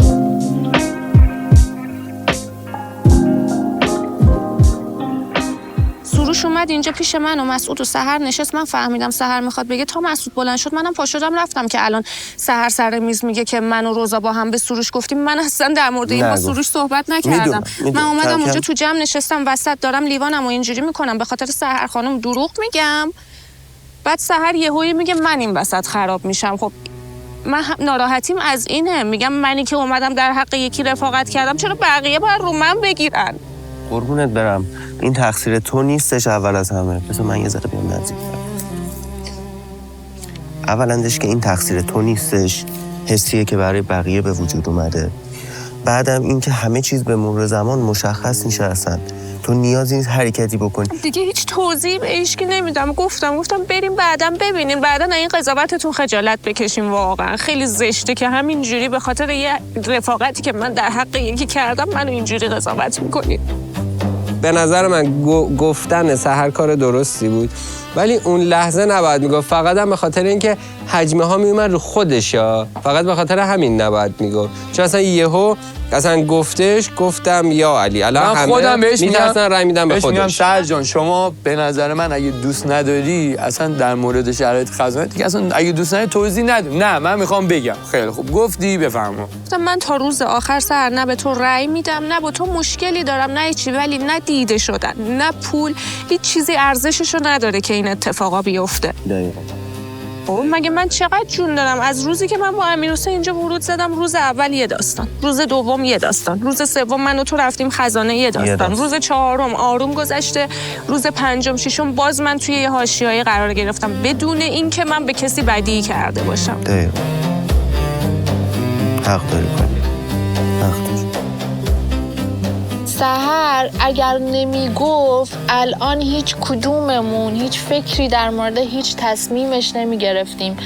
سروش اومد اینجا پیش من و مسعود و سحر نشست. من فهمیدم سحر میخواد بگه. تا مسعود بلند شد منم پا شدم رفتم که الان سحر سر میز میگه که من و روزا با هم به سروش گفتیم. من اصلا در مورد این با سروش صحبت نکردم. من اومدم اونجا تو جمع نشستم وسط دارم لیوانمو اینجوری میکنم به خاطر سحر خانم دروغ میگم. بعد سحر یهویی میگه من این وسط خراب میشم. خب من ناراحتیم از اینه. میگم منی که اومدم در حق یکی رفاقت کردم چرا بقیه باید رو من بگیرن؟ قربونت برم این تقصیر تو نیستش. اول از همه بذار من یه ذره بیام نزدیک. اولندش که این تقصیر تو نیستش، حسیه که برای بقیه به وجود اومده. بعدم این که همه چیز به مرور زمان مشخص میشه. اصلا تو نیازی نیست حرکتی بکنی دیگه. هیچ توضیحی به هیچکی نمیدم. گفتم بریم بعداً ببینین، بعداً این قضاوتتون خجالت بکشیم. واقعا خیلی زشته که همینجوری به خاطر یه رفاقتی که من در حق یکی کردم منو اینجوری قضاوت میکنید. به نظر من گفتن سحر کار درستی بود، ولی اون لحظه نباید میگفت. فقط هم به خاطر اینکه حجمه ها میومد رو خودش، فقط به خاطر همین نباید میگفت. چون اصلا یهو اصلا گفتم یا علی الان من خودم بهش میگم رای میدم به خودش. سحر جان شما به نظر من اگه دوست نداری اصلا در مورد شرایط خزانه دیگه اصلا اگه دوست نداری توضیح نده. نه من میخوام بگم. خیلی خوب گفتی بفرما. من تا روز آخر سحر نه به تو رای میدم نه با تو مشکلی دارم نه چی، ولی نه دیده شدن نه پول هیچ چیزی ارزششو نداره که این اتفاقا بیفته. مگه من چقدر جون دارم؟ از روزی که من با امیرحسین اینجا ورود زدم روز اول یه داستان، روز دوم یه داستان، روز سوم من و تو رفتیم خزانه یه داستان، روز چهارم آروم گذشته، روز پنجم ششم باز من توی یه حاشیه‌ای قرار گرفتم بدون اینکه من به کسی بدی کرده باشم. حق داری کنی. حق داری. سحر اگر نمیگفت الان هیچ کدوممون هیچ فکری در مورد هیچ تصمیمش نمیگرفتیم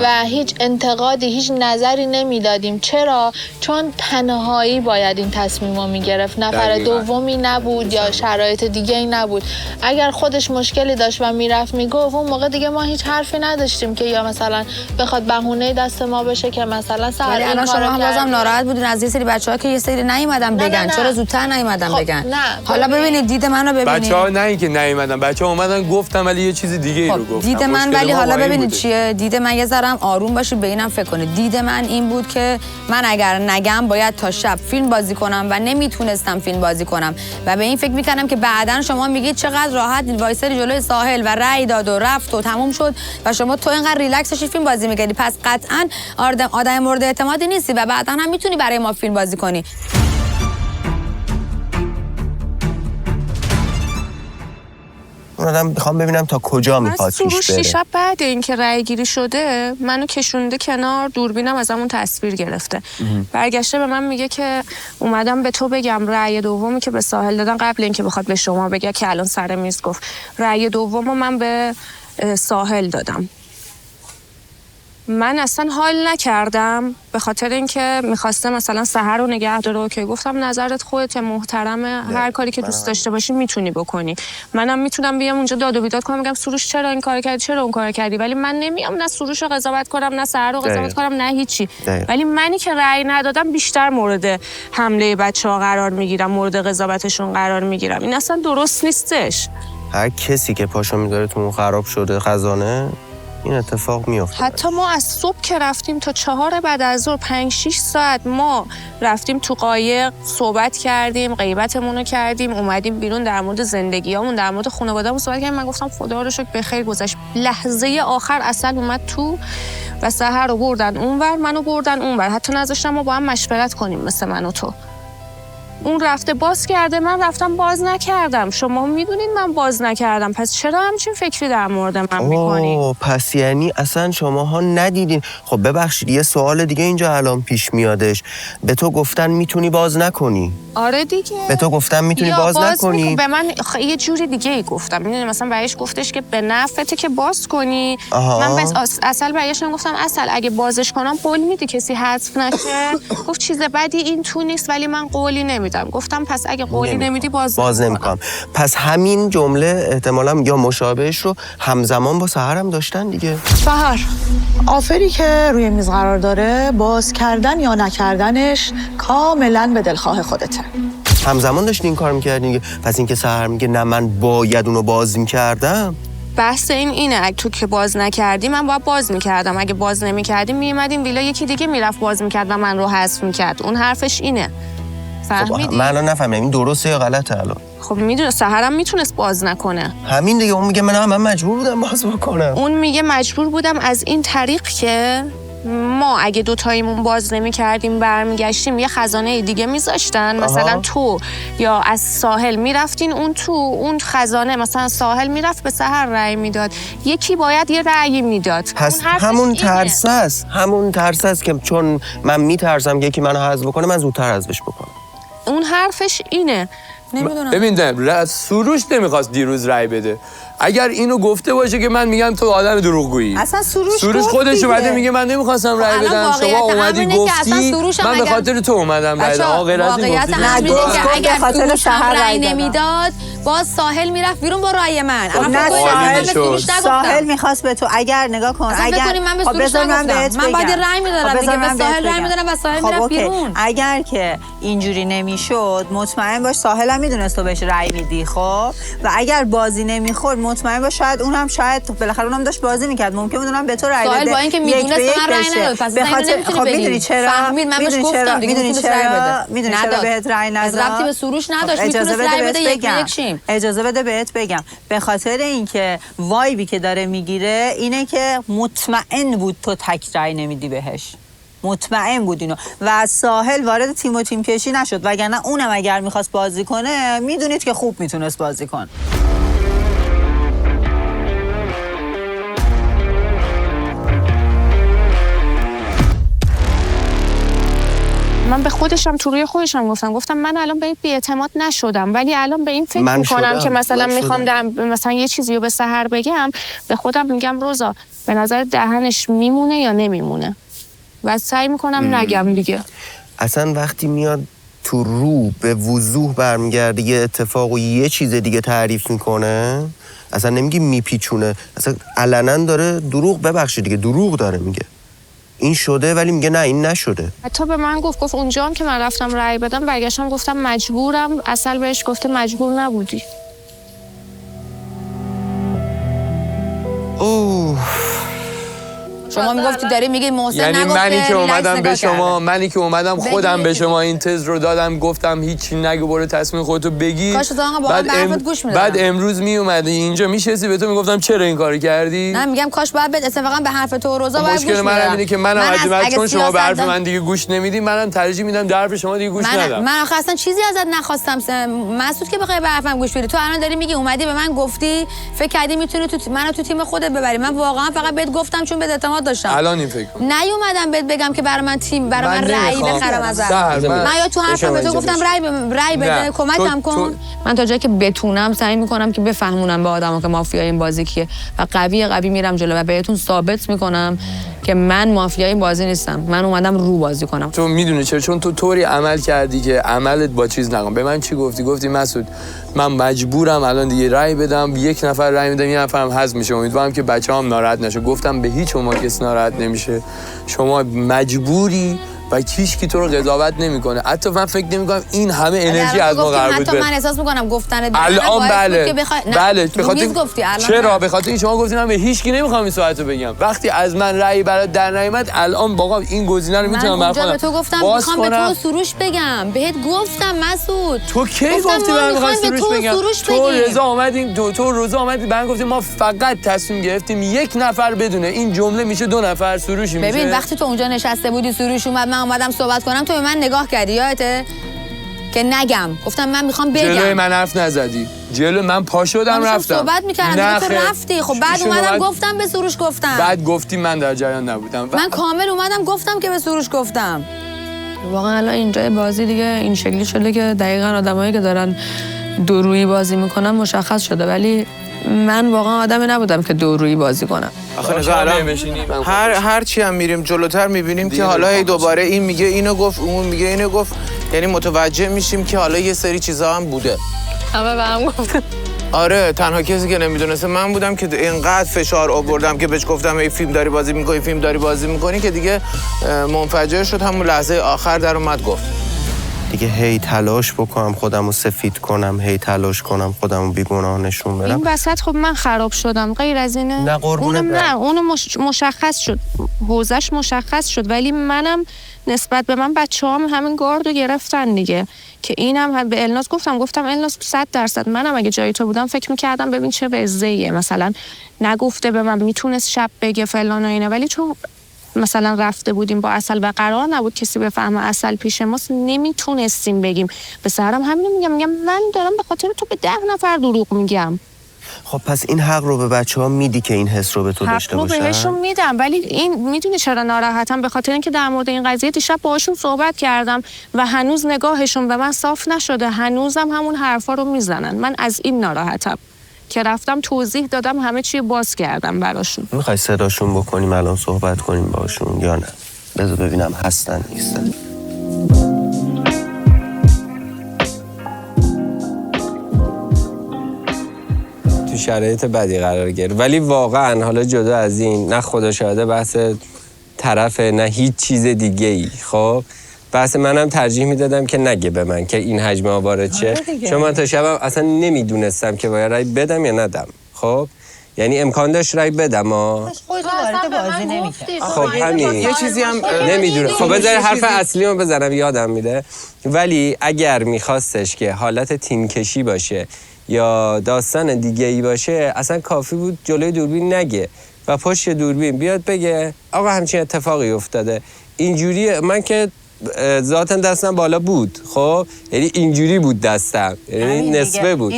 و هیچ انتقادی هیچ نظری نمیدادیم. چرا؟ چون تنهایی باید این تصمیم رو میگرفت. نفر دومی نبود یا شرایط دیگه ای نبود. اگر خودش مشکلی داشت و میرفت میگفت اون موقع دیگه ما هیچ حرفی نداشتیم که یا مثلا بخواد بهونه دست ما بشه که مثلا سحر ولی الان شما هم بازم ناراحت بودین از یه سری بچه‌ها که یه سری نیومدن بگن. چرا زودتر نیومدن بگن؟ حالا ببینید دید منو ببینید. بچه‌ها نه اینکه نیومدن، بچه‌ها اومدن گفتم ولی یه چیز دیگه ای رو گفتم. دید من ولی حالا ببینید چیه. دید من یه ذرم آروم باشید به اینم فکر کنید. دید من این بود که من اگر نگم باید تا شب فیلم بازی کنم و نمیتونستم فیلم بازی کنم و به این فکر میکردم که بعدن شما میگید چقدر راحت وایسری جلوی ساحل و رأی داد و رفت و تموم شد و شما تو اینقدر ریلکس داشتی فیلم بازی میکردی، پس قطعاً آدم مورد اعتمادی نیستی و بعداً هم میتونی برای ما فیلم بازی کنی. اون آدم میخوام ببینم تا کجا میخواد پیش بره. شب بعد اینکه رأی گیری شده منو کشونده کنار، دوربینم از همون تصویر گرفته. برگشته به من میگه که اومدم به تو بگم رأی دومی که به ساحل دادن قبل اینکه بخواد به شما بگه که الان سر میز گفت رأی دومو من به ساحل دادم. من اصلا حال نکردم به خاطر اینکه میخواسته مثلا سحر رو نگه داره که گفتم نظرت خودت محترمه، هر کاری که دوست داشته باشی میتونی بکنی. منم میتونم بیام اونجا داد و بیداد کنم بگم سروش چرا این کار کردی چرا اون کار کردی، ولی من نمیام نه سروش رو قضاوت کنم نه سحر رو قضاوت کنم نه هیچی. ولی منی که رأی ندادم بیشتر مورد حمله بچه‌ها قرار میگیرم، مورد قضاوتشون قرار میگیرم. این اصلا درست نیستش. هر کسی که پاشو میذاره تو خراب شده خزانه این اتفاق میفته. حتی ما از صبح که رفتیم تا 4 بعد از ظهر 5-6 ساعت ما رفتیم تو قایق صحبت کردیم، غیبتمون رو کردیم، اومدیم بیرون در مورد زندگیامون در مورد خانواده‌مون صحبت کردیم. من گفتم خدا رو شکر به خیر گذشت. لحظه آخر اصل اومد تو و سحر رو بردن اونور، منو بردن اونور، حتی نذاشتن ما با هم مشورت کنیم مثل من و تو. اون رفته باز کرده، من رفتم باز نکردم. شما میدونین من باز نکردم، پس چرا همچین فکری در مورد من میکنی؟ پس یعنی اصلا شماها ندیدین. خب ببخشید یه سوال دیگه اینجا الان پیش میادش. به تو گفتن میتونی باز نکنی؟ آره دیگه. به تو گفتن میتونی باز نکنی؟ به من یه جوری دیگه ای گفتم. میدونی مثلا برایش گفتش که به نفعته که باز کنی. من بس اصل برایش گفتم اصل اگه بازش کنم قول میدی کسی حذف نشه؟ گفت چیز بدی این تو نیست ولی من قولی نمیدم. گفتم پس اگه قولی نمیدی باز نمیکنم. پس همین جمله احتمالاً یا مشابهش رو همزمان با سحر هم داشتن دیگه. سحر آفری که روی میز قرار داره باز کردن یا نکردنش کاملا به دلخواه خودته. همزمان داشتین این کار میکردین. پس اینکه سحر میگه نه من باید اونو باز میکردم، بحث اینه اگه تو که باز نکردی من باید باز میکردم، اگه باز نمیکردیم میومدیم ویلا یکی دیگه میرفت باز میکرد و من رو حذف میکرد. اون حرفش اینه. فهمیدی؟ من الان نفهمیدم این درسته یا غلطه الان. خب میدونه سحرم میتونست باز نکنه. همین دیگه. اون میگه من مجبور بودم باز بکنم. اون میگه مجبور بودم از این طریق که ما اگه دوتاییمون باز نمی‌کردیم برمیگشتیم یه خزانه دیگه میذاشتن، مثلا تو یا از ساحل میرفتین اون تو اون خزانه، مثلا ساحل میرفت به سحر رأی میداد، یکی باید یه رأی میداد. پس همون ترس است که چون من میترسم که یکی منو حذف بکنه من زودتر حذفش بکنم. اون حرفش اینه. نمیدونم. ببین سروش نمیخواست دیروز رأی بده. اگر اینو گفته باشه که من میگم تو آدم دروغگویی. اصلا سروش خودش اومده میگه من نمیخواستم رأی بدم، شما اومدی گفتی من به خاطر تو اومدم رأی دادم. واقعیت همینه که اگر سروش رأی نمیداد باز ساحل میرفت بیرون با رأی من. ساحل میخواست به تو اگر نگاه کن اگر من به سروش نگفتم من باید رأی میدادم دیگه، به ساحل رأی میدادم و ساحل میرفت بیرون. اگر که اینجوری نمیشد مطمئن باش ساحل هم میدونست تو بهش رأی میدی. خب و اگر بازی نمیخورد مطمئن باش شاید اونم بالاخره اونم داشت بازی میکرد، ممکن بود اونم به تو رأی بده. ساحل با اینکه میدونست من رأی نداد پس خب میدونی چرا؟ فهمید من بهش گفتم دیگه میدونی چرا بهت رأی نداد؟ ربطی به سروش نداشت، میتونست رأی بده یکشیم. اجازه بده بهت بگم. به خاطر اینکه وایبی که داره میگیره اینه که مطمئن بود تو تک رأی نمیدی بهش، مطمئن بود اینو و ساحل وارد تیم کشی نشد، وگرنه اونم اگر میخواست بازی کنه میدونید که خوب میتونست بازی کنه. من به خودشم تو روی خودشم گفتم من الان به این بی‌اعتماد نشدم، ولی الان به این فکر میکنم که مثلا میخوام مثلا یه چیزی رو به سحر بگم، به خودم میگم روزا به نظر دهنش میمونه یا نمیمونه و سعی میکنم نگم دیگه. اصلا وقتی میاد تو رو به وضوح برمیگرده یه اتفاق و یه چیز دیگه تعریف میکنه، اصلا نمیگی میپیچونه، اصلا علنا داره دروغ، ببخشید دیگه دروغ داره میگه این شده ولی میگه نه این نشده. حتی به من گفت اونجا هم که من رفتم رأی بدم برگشتم گفتم مجبورم، اصل بهش گفته مجبور نبودی. شما میگفتی داری میگی محسن یعنی نگفته، منی که اومدم خودم به شما این تز رو دادم، گفتم هیچی نگو برو تصمیم خودتو بگی. کاش تو آقا واقعا به حرفت گوش میدادم. بعد امروز میومدی اینجا میشستی به تو میگفتم چرا این کارو کردی؟ نه میگم کاش بعد اتفاقا به حرف تو و روزا باید گوش میدادم. مشکل من اینه که منم چون شما به حرف من دیگه گوش نمیدی، منم ترجیح میدم در حرف شما دیگه گوش ندم. من آخه اصلا چیزی ازت نخواستم مسعود که بخوای به حرفم گوش بدی. تو الان داری میگی اومدی به من گفتی فکر کردی میتونی منو تو تیم خودت ببری. من واقعا فقط بهت گفتم چون بهت اعتماد داشتم. الان این فکر نیومدم بهت بگم که برای من تیم برای من رأی بخرم ازت. من یا تو حرفم به تو گفتم رأی بده کمکم کن. من تا جایی که بتونم سعی میکنم که بفهمونم به آدما که مافیای این بازی کیه و قوی میرم جلو و بهتون ثابت میکنم که من مافیای این بازی نیستم. من اومدم رو بازی کنم. تو میدونی چرا؟ چون تو طوری عمل کردی که عملت با چیز نکن. به من چی گفتی مسعود من مجبورم الان دیگه رأی بدم، یک نفر رأی میدم یه نفرم حذف میشه، امیدوارم که بچه‌هام ناراحت نشه. گفتم به هیچ عنوان کسی ناراحت نمیشه، شما مجبوری و هیچ کی تو رو قضاوت نمیکنه. حتی من فکر نمیکنم این همه انرژی از ما قرار بود. حتی من احساس میکنم گفتن الان بله به خاطر گفتی الان چرا؟ به خاطر شما گفتین من به هیچ کی نمیخوام این صحبتو بگم. وقتی از من رأی برات در نیامد الان واقعا این گزینه رو میتونم برخوام. من به تو گفتم میخوام به تو سروش بگم. بهت گفتم مسعود. تو کی گفتی من میخوام سروش بگم؟ تو رضا اومدین تو روزا اومدی من گفتیم ما فقط تصمیم گرفتیم یک نفر بدونه. این جمله میشه دو نفر سروش میشه. ببین وقتی تو اونجا نشسته بودی سروش اومد من اومدم صحبت کنم تو به من نگاه کردی یادته که نگم گفتم من میخوام بگم. جلوی من حرف نزدی. جلو من پا شدم رفتم. صحبت میکردم تو رفتی. خب بعد اومدم گفتم به سروش گفتم. بعد گفتی من در جریان نبودم. من کامل اومدم گفتم که به سروش گفتم. واقعا الان اینجای بازی دیگه این شکلی شده که دقیقاً آدمایی که دارن دورویی بازی میکنن مشخص شده، ولی من واقعا آدمی نبودم که دورویی بازی کنم. آخه هر چی هم میریم جلوتر میبینیم که حالا هی دوباره این میگه اینو گفت اون میگه اینو گفت، یعنی متوجه میشیم که حالا یه سری چیزا هم بوده. همه به هم گفتن. آره تنها کسی که نمیدونسته من بودم که اینقدر فشار آوردم که بهش گفتم ای فیلم داری بازی میکنی که دیگه منفجر شد. همون لحظه آخر در اومد گفت. دیگه هی تلاش بکنم خودم رو سفید کنم، هی تلاش کنم خودم رو بیگناه نشون بدم. این وسط خب من خراب شدم، غیر از اینه؟ نه قربونت برم. نه اونو مشخص شد، حوزش مشخص شد، ولی منم نسبت به من بچه‌هام همین گاردو گرفتن دیگه، که اینم به الناز گفتم الناز 100% منم اگه جای تو بودم فکر می‌کردم ببین چه وضعیه، مثلا نگفته به من، میتونست شب بگه فلان و اینه، ولی چون مثلا رفته بودیم با عسل و قرار نبود کسی بفهمه عسل پیش ماست، نمیتونستیم بگیم. به سهرم همینو میگم من دارم به خاطر تو به 10 نفر دروغ میگم. خب پس این حق رو به بچه‌ها میدی که این حس رو به تو داشته باشن؟ حق رو بهشون میدم، ولی این میدونی چرا ناراحتم؟ به خاطر اینکه در مورد این قضیه دیشب باهاشون صحبت کردم و هنوز نگاهشون به من صاف نشده، هنوزم همون حرفا رو میزنن. من از این ناراحتم که رفتم توضیح دادم، همه چی باز کردم براشون. میخوای صداشون بکنیم الان صحبت کنیم باشون یا نه؟ بذار ببینم هستن نیستن. تو شرایط بدی قرار گرفت، ولی واقعا حالا جدا از این، نه خدا شاهده بحث طرف، نه هیچ چیز دیگه ای، خب بحث منم ترجیح میدادم که نگه به من که این حجم وارد شه، چون من تا شبم اصلا نمیدونستم که باید رای بدم یا ندم. خب یعنی امکان داشت رای بدم خب همین یه چیزی هم نمیدونم. خب بذار حرف اصلیمو بزنم یادم میره. ولی اگر میخواستش که حالت تیم کشی باشه یا داستان دیگه ای باشه، اصلا کافی بود جلوی دوربین نگه و پشت دوربین بیاد بگه آقا همچین اتفاقی افتاده. اینجوری من که ذاتن دستم بالا بود، خب یعنی اینجوری بود دستم، یعنی نصفه بود،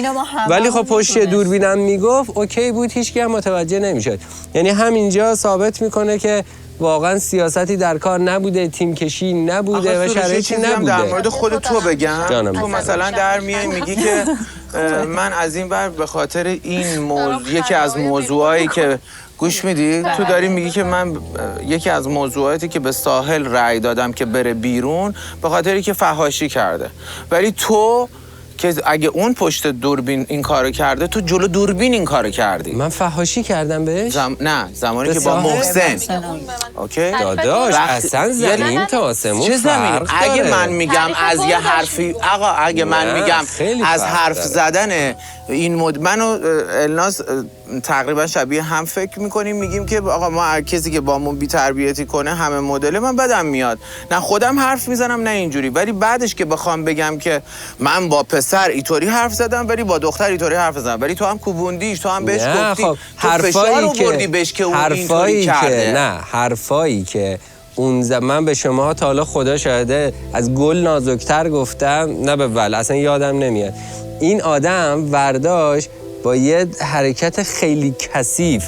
ولی خب پشت دوربینم میگفت اوکی بود، هیچ کی هم متوجه نمیشد. یعنی همینجا ثابت میکنه که واقعا سیاستی در کار نبوده، تیم کشی نبوده و شرایطی نبوده. در مورد خود تو بگم، تو مثلا در میای میگی که من از این بر به خاطر این موضوع، یکی از موضوعایی که گوش میدی؟ تو داری میگی که من یکی از موضوعاتی که به ساحل رأی دادم که بره بیرون به خاطری که فحاشی کرده، ولی تو که اگه اون پشت دوربین این کارو کرده، تو جلو دوربین این کارو کردی. من فحاشی کردم بهش؟ نه زمانی که با محسن. اوکی داداش اصلا زمین تا آسمون چه زمین؟ اگه من میگم از یه حرفی، آقا اگه من میگم از حرف زدن این منو الناز تقریبا شبیه هم فکر میکنیم، میگیم که آقا ما کسی که بامون بی تربیتی کنه همه مدل من بدم میاد، نه خودم حرف میزنم نه اینجوری، ولی بعدش که بخوام بگم که من با پسر اینطوری حرف زدم ولی با دختر اینطوری حرف زدم، ولی تو هم کوبوندیش، تو هم بهش گفتی، خب تو فشار آوردی بهش که اون اینطوری کرده. نه حرفایی که اون زمان به شما تا حالا خدا شاهده از گل نازکتر گفتم، نه به ول اصلا یادم نمیاد. این آدم ورداش با یه حرکت خیلی کثیف،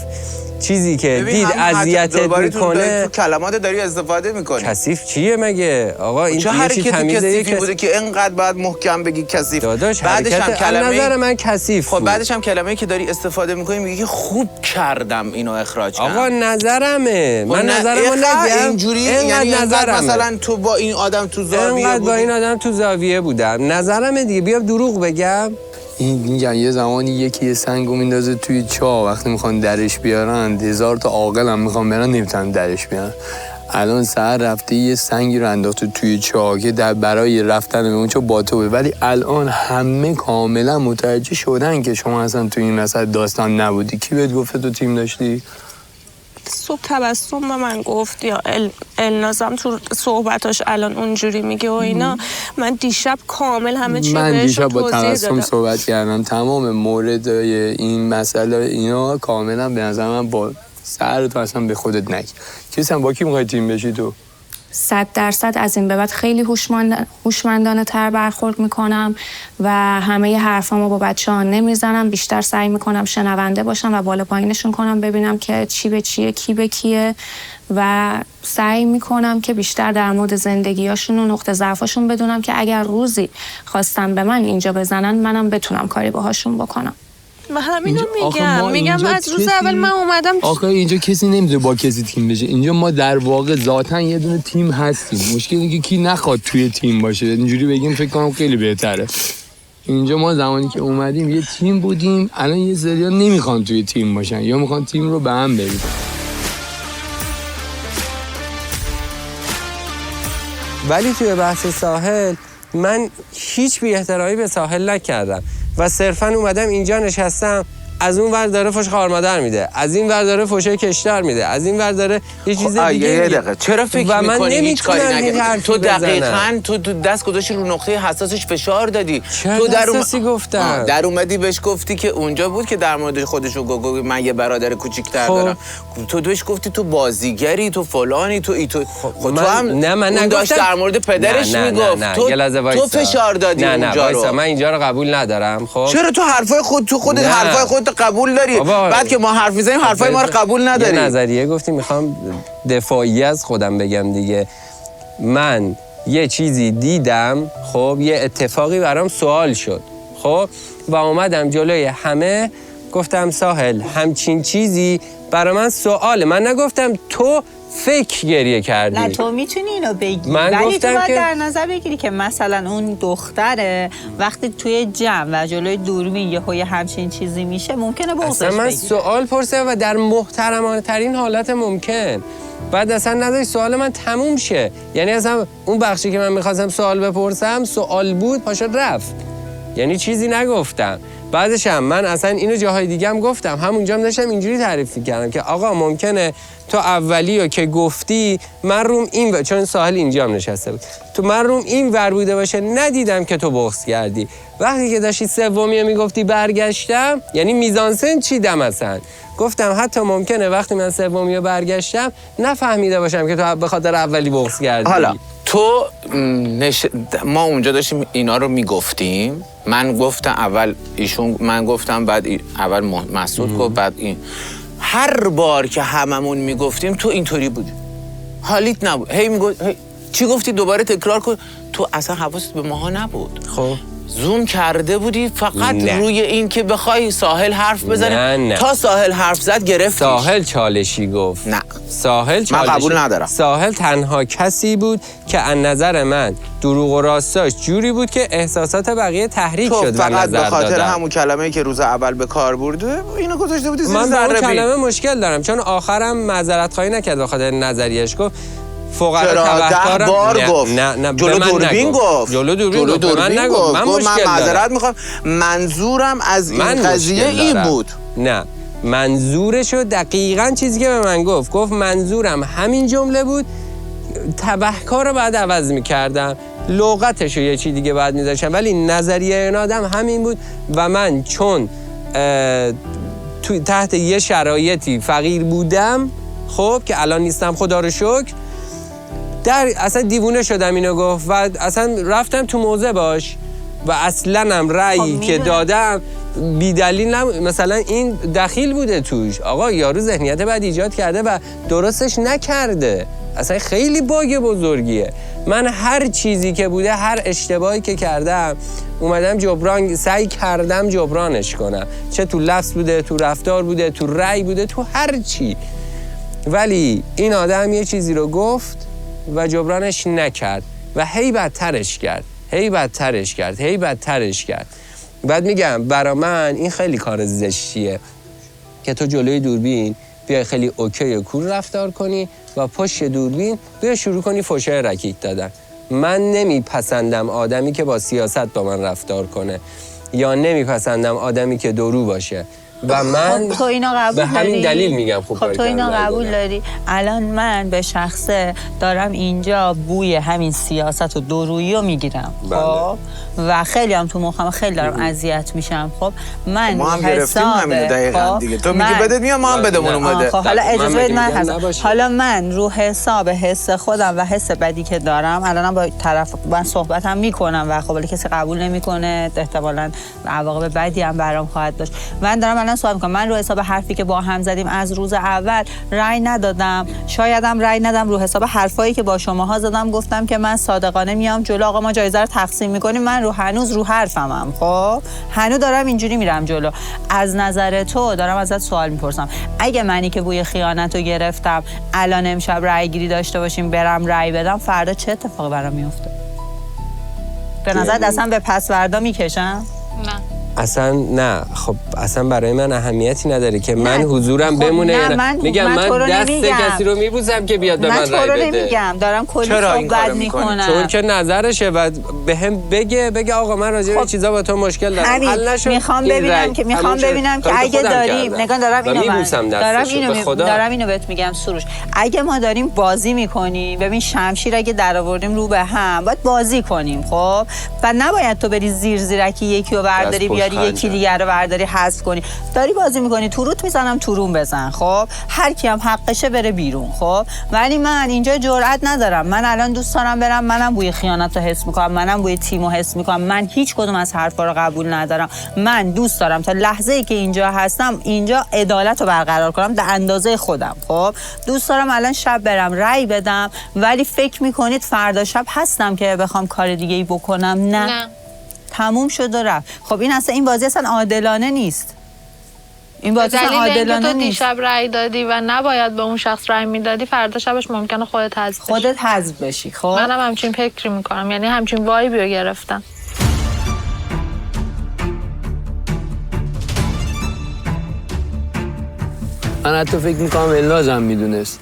چیزی که دید اذیتت میکنه، تو کلمات داری استفاده میکنی. کثیف چیه مگه آقا؟ این چه حرکت کثیفی بوده که اینقدر باید محکم بگی کثیف؟ داداش بعدش هم کلمه نظر من کثیف خب بعدش هم کلمه‌ای که داری استفاده میکنی میگی که خوب کردم اینو اخراج کردم. آقا نظرمه، من نظرمو نگم اینجوری، یعنی مثلا تو با این آدم تو زاویه بودی؟ با این آدم تو زاویه بودم، نظرمه دیگه. بیام دروغ بگم؟ این میگن یه زمانی یکی یه سنگو میندازه توی چاه، وقتی میخوان درش بیارن 1000 تا عاقل هم میخوان برن نمیتونن درش بیارن. الان سحر رفته یه سنگی رو انداخته توی چاه که برای رفتن به اون چاه با تو، ولی الان همه کاملا متوجه شدن که شما اصلا توی این مثلا داستان نبودی. کی بهت گفته تو تیم داشتی؟ صبح تبسم به من گفت یا النازم تو صحبتاش الان اونجوری میگه و اینا. من دیشب کامل همه چی من دیشب با توضیح تبسم دادم. صحبت کردم، تمام مورد این مسئله اینا کاملا به نظر من با سر تو اصلا به خودت نگی. کسی هم با کی میخوای تیم بشی تو؟ 100% از این به بعد خیلی هوشمندانه تر برخورد میکنم و همه حرفامو با بچه‌ها نمیزنم، بیشتر سعی میکنم شنونده باشم و بالا پایینشون کنم، ببینم که چی به چیه، کی به کیه، و سعی میکنم که بیشتر در مورد زندگیاشون و نقطه ضعفاشون بدونم که اگر روزی خواستم به من اینجا بزنن منم بتونم کاری باهاشون بکنم. من همینو میگم از روز اول من اومدم. آخه اینجا کسی نمیتونه با کسی تیم بشه. اینجا ما در واقع ذاتاً یه دونه تیم هستیم. مشکل اینه که کی نخواد توی تیم باشه. اینجوری بگیم فکر کنم خیلی بهتره. اینجا ما زمانی که اومدیم یه تیم بودیم، الان یه سریا نمیخوان توی تیم باشن یا میخوان تیم رو به هم بریزن. ولی توی بحث ساحل من هیچ بی احترامی به ساحل نکردم و صرفا اومدم اینجا نشستم، از اون ور داره فوش خواهر مادر میده، از این ور داره فوشه کشتار میده، از این ور داره یه چیز دیگه میگه. چرا فکر می‌کنی هیچ کاری نکردی؟ تو دقیقاً تو دست گذاشتی رو نقطه حساسش فشار دادی. تو در گفتم در اومدی بهش گفتی که اونجا بود که در مورد خودش رو گفت من یه برادر کوچیک‌تر دارم. تو بهش گفتی تو بازیگری، تو فلانی، تو تو هم نه من نگفتم. داشت در مورد پدرش میگفت. تو فشار دادی اونجا رو. من اینجا رو قبول ندارم. خب چرا تو حرفای خودت حرفای خودت قبول داری؟ بعد که ما حرف میزنیم حرفای ما رو قبول نداری. یه نظریه گفتی میخوام دفاعی از خودم بگم دیگه. من یه چیزی دیدم، خب یه اتفاقی برام سوال شد، خب و اومدم جلوی همه گفتم ساحل همچین چیزی برای من سواله. من نگفتم تو فکر گریه کردی. نه تو میتونی اینو بگی، من ولی تو باید که در نظر بگیری که مثلا اون دختره وقتی توی جمع و جلوی دوربین یه همچین چیزی میشه ممکنه بغضش بگیره. من سوال پرسه و در محترمانه ترین حالت ممکن. بعد اصلا نذاری سوال من تموم شه. یعنی اصلا اون بخشی که من میخواستم سوال بپرسم سوال بود پاشو رفت. یعنی چیزی نگفتم. بعدش هم من اصلا اینو جاهای دیگه هم گفتم، همونجا هم داشتم اینجوری تعریف کردم که آقا ممکنه تو اولیو که گفتی من روم این چون ساحل اینجا هم نشسته بود، تو من روم این ور بوده باشه ندیدم که تو بغض کردی. وقتی که داشتی سومیو میگفتی برگشتم، یعنی میزانسن چیدم اصلا. گفتم حتی ممکنه وقتی من سومیو برگشتم نفهمیده باشم که تو به خاطر اولی بغض کردی. حالا تو ما اونجا داشتیم اینا رو میگفتیم، من گفتم اول ایشون، من گفتم بعد اول مسعود گفت بعد این. هر بار که هممون میگفتیم تو اینطوری بودی، حالیت نبود، هی میگفت چی گفتی دوباره تکرار کن. تو اصلا حواست به ماها نبود. خب زوم کرده بودی فقط روی این که بخوای ساحل حرف بزنه. نه. تا ساحل حرف زد گرفتیش. ساحل چالشی گفت. نه ساحل چالشی. من قبول ندارم. ساحل تنها کسی بود که از نظر من دروغ و راستاش جوری بود که احساسات بقیه تحریک شد و فقط نظر به خاطر دادن. همون کلمه‌ای که روز اول به کار برده اینو گذاشته بودی زیر من با اون ذره کلمه مشکل دارم چون آخرم معذرت خواهی نکرد به خاطر نظریش. گفت فقط ده بار گفت. نه جلو دوربین گفت. جلو دوربین من نگفت. من مشکل معذرت میخوام، منظورم از این قضیه این بود. نه منظورشو دقیقاً چیزی که به من گفت منظورم همین جمله بود. تبهکار رو بعد عوض میکردم، لغتشو یه چی دیگه بعد میذاشتم، ولی نظریه این آدم همین بود و من چون تحت یه شرایطی فقیر بودم، خب که الان نیستم خدا رو شکر، اصلا دیوونه شدم اینو گفت و اصلا رفتم تو موضع باش و اصلا هم رأیی که دادم بی دلیل مثلا این دخیل بوده توش. آقا یارو ذهنیت بعد ایجاد کرده و درستش نکرده، اصلا خیلی باگ بزرگیه. من هر چیزی که بوده، هر اشتباهی که کردم اومدم سعی کردم جبرانش کنم، چه تو لفظ بوده، تو رفتار بوده، تو رأی بوده، تو هر چی. ولی این آدم یه چیزی رو گفت و جبرانش نکرد و هی بدترش کرد. بعد میگم برا من این خیلی کار زشتیه که تو جلوی دوربین بیای خیلی اوکی و کول رفتار کنی و پشت دوربین بیای شروع کنی فحشای رکیک دادن. من نمیپسندم آدمی که با سیاست با من رفتار کنه یا نمیپسندم آدمی که درو باشه و من تو اینا قبول به همین داری؟ دلیل میگم خب تو اینا قبول داری؟ الان من به شخصه دارم اینجا بوی همین سیاست و دورویی رو میگیرم، خب و خیلی هم تو مخم خیلی دارم اذیت میشم. خب من ما هم گرفتیم همین دقیقاً دیگه. تو میگی بدت میاد، ما هم بدمون اومده. خب حالا اجازه بدید من حالا من رو حساب حس خودم و حس بدی که دارم الانم با طرف من صحبتم میکنم و خب ولی کسی قبول نمیکنه، احتمالاً عواقب بدی هم برام خواهد داشت. من دارم الان سوال میکنم، من رو حساب حرفی که با هم زدیم از روز اول رأی ندادم، شایدم رأی ندم رو حساب حرفایی که با شماها زدم، گفتم که من صادقانه میام جلو، آقا ما جایزه رو تقسیم میکنیم، من هنوز رو حرفمم، خب هنوز دارم اینجوری میرم جلو. از نظر تو دارم ازت سوال میپرسم، اگه منی که بوی خیانت رو گرفتم الان امشب رأی گیری داشته باشیم برم رأی بدم، فردا چه اتفاقی برام میفته؟ به نظرت اصلا به پسوردا میکشم؟ نه. اصلا نه. خب اصلا برای من اهمیتی نداره که من حضورم بمونه. میگم من دست کسی رو میبوسم که بیاد به من رای بده. من تو رو نمیگم، دارم کلی صحبت میکنم. چون که نظرشه و بهم بگه آقا من راجع به چیزا با تو مشکل دارم. حل نشد. میخوام ببینم که اگه داریم نگاه دارم اینو بهت میگم سروش، اگه ما داریم بازی میکنیم، ببین شمشیر اگه در آوردیم رو به هم باید بازی کنیم. خب و نباید تو بری زیرکی یکی رو برداری بیاری یکی دیگر رو برداری حذف کنی. داری بازی میکنی تو روت میزنم تو روم بزن. خب هر کی هم حقشه بره بیرون. خب ولی من اینجا جرئت ندارم. من الان دوست دارم برم، منم بوی خیانت رو حس میکنم، منم بوی تیمو حس میکنم. من هیچ کدوم از حرفا رو قبول ندارم. من دوست دارم تا لحظه‌ای که اینجا هستم اینجا عدالت رو برقرار کنم در اندازه خودم. خب دوست دارم الان شب برم رأی بدم، ولی فکر میکنید فردا شب هستم که بخوام کار دیگه ای بکنم؟ نه. تموم شد و رفت. خب این اصلا این بازی اصلا عادلانه نیست. این بازی اصلا عادلانه نیست. دیشب رأی دادی و نباید به اون شخص رأی میدادی، فردا شبش ممکنه خودت حذف بشی. خب منم همچین فکری میکنم، یعنی همچین وایبی رو گرفتم. من حتی فکر میکنم الازم میدونست.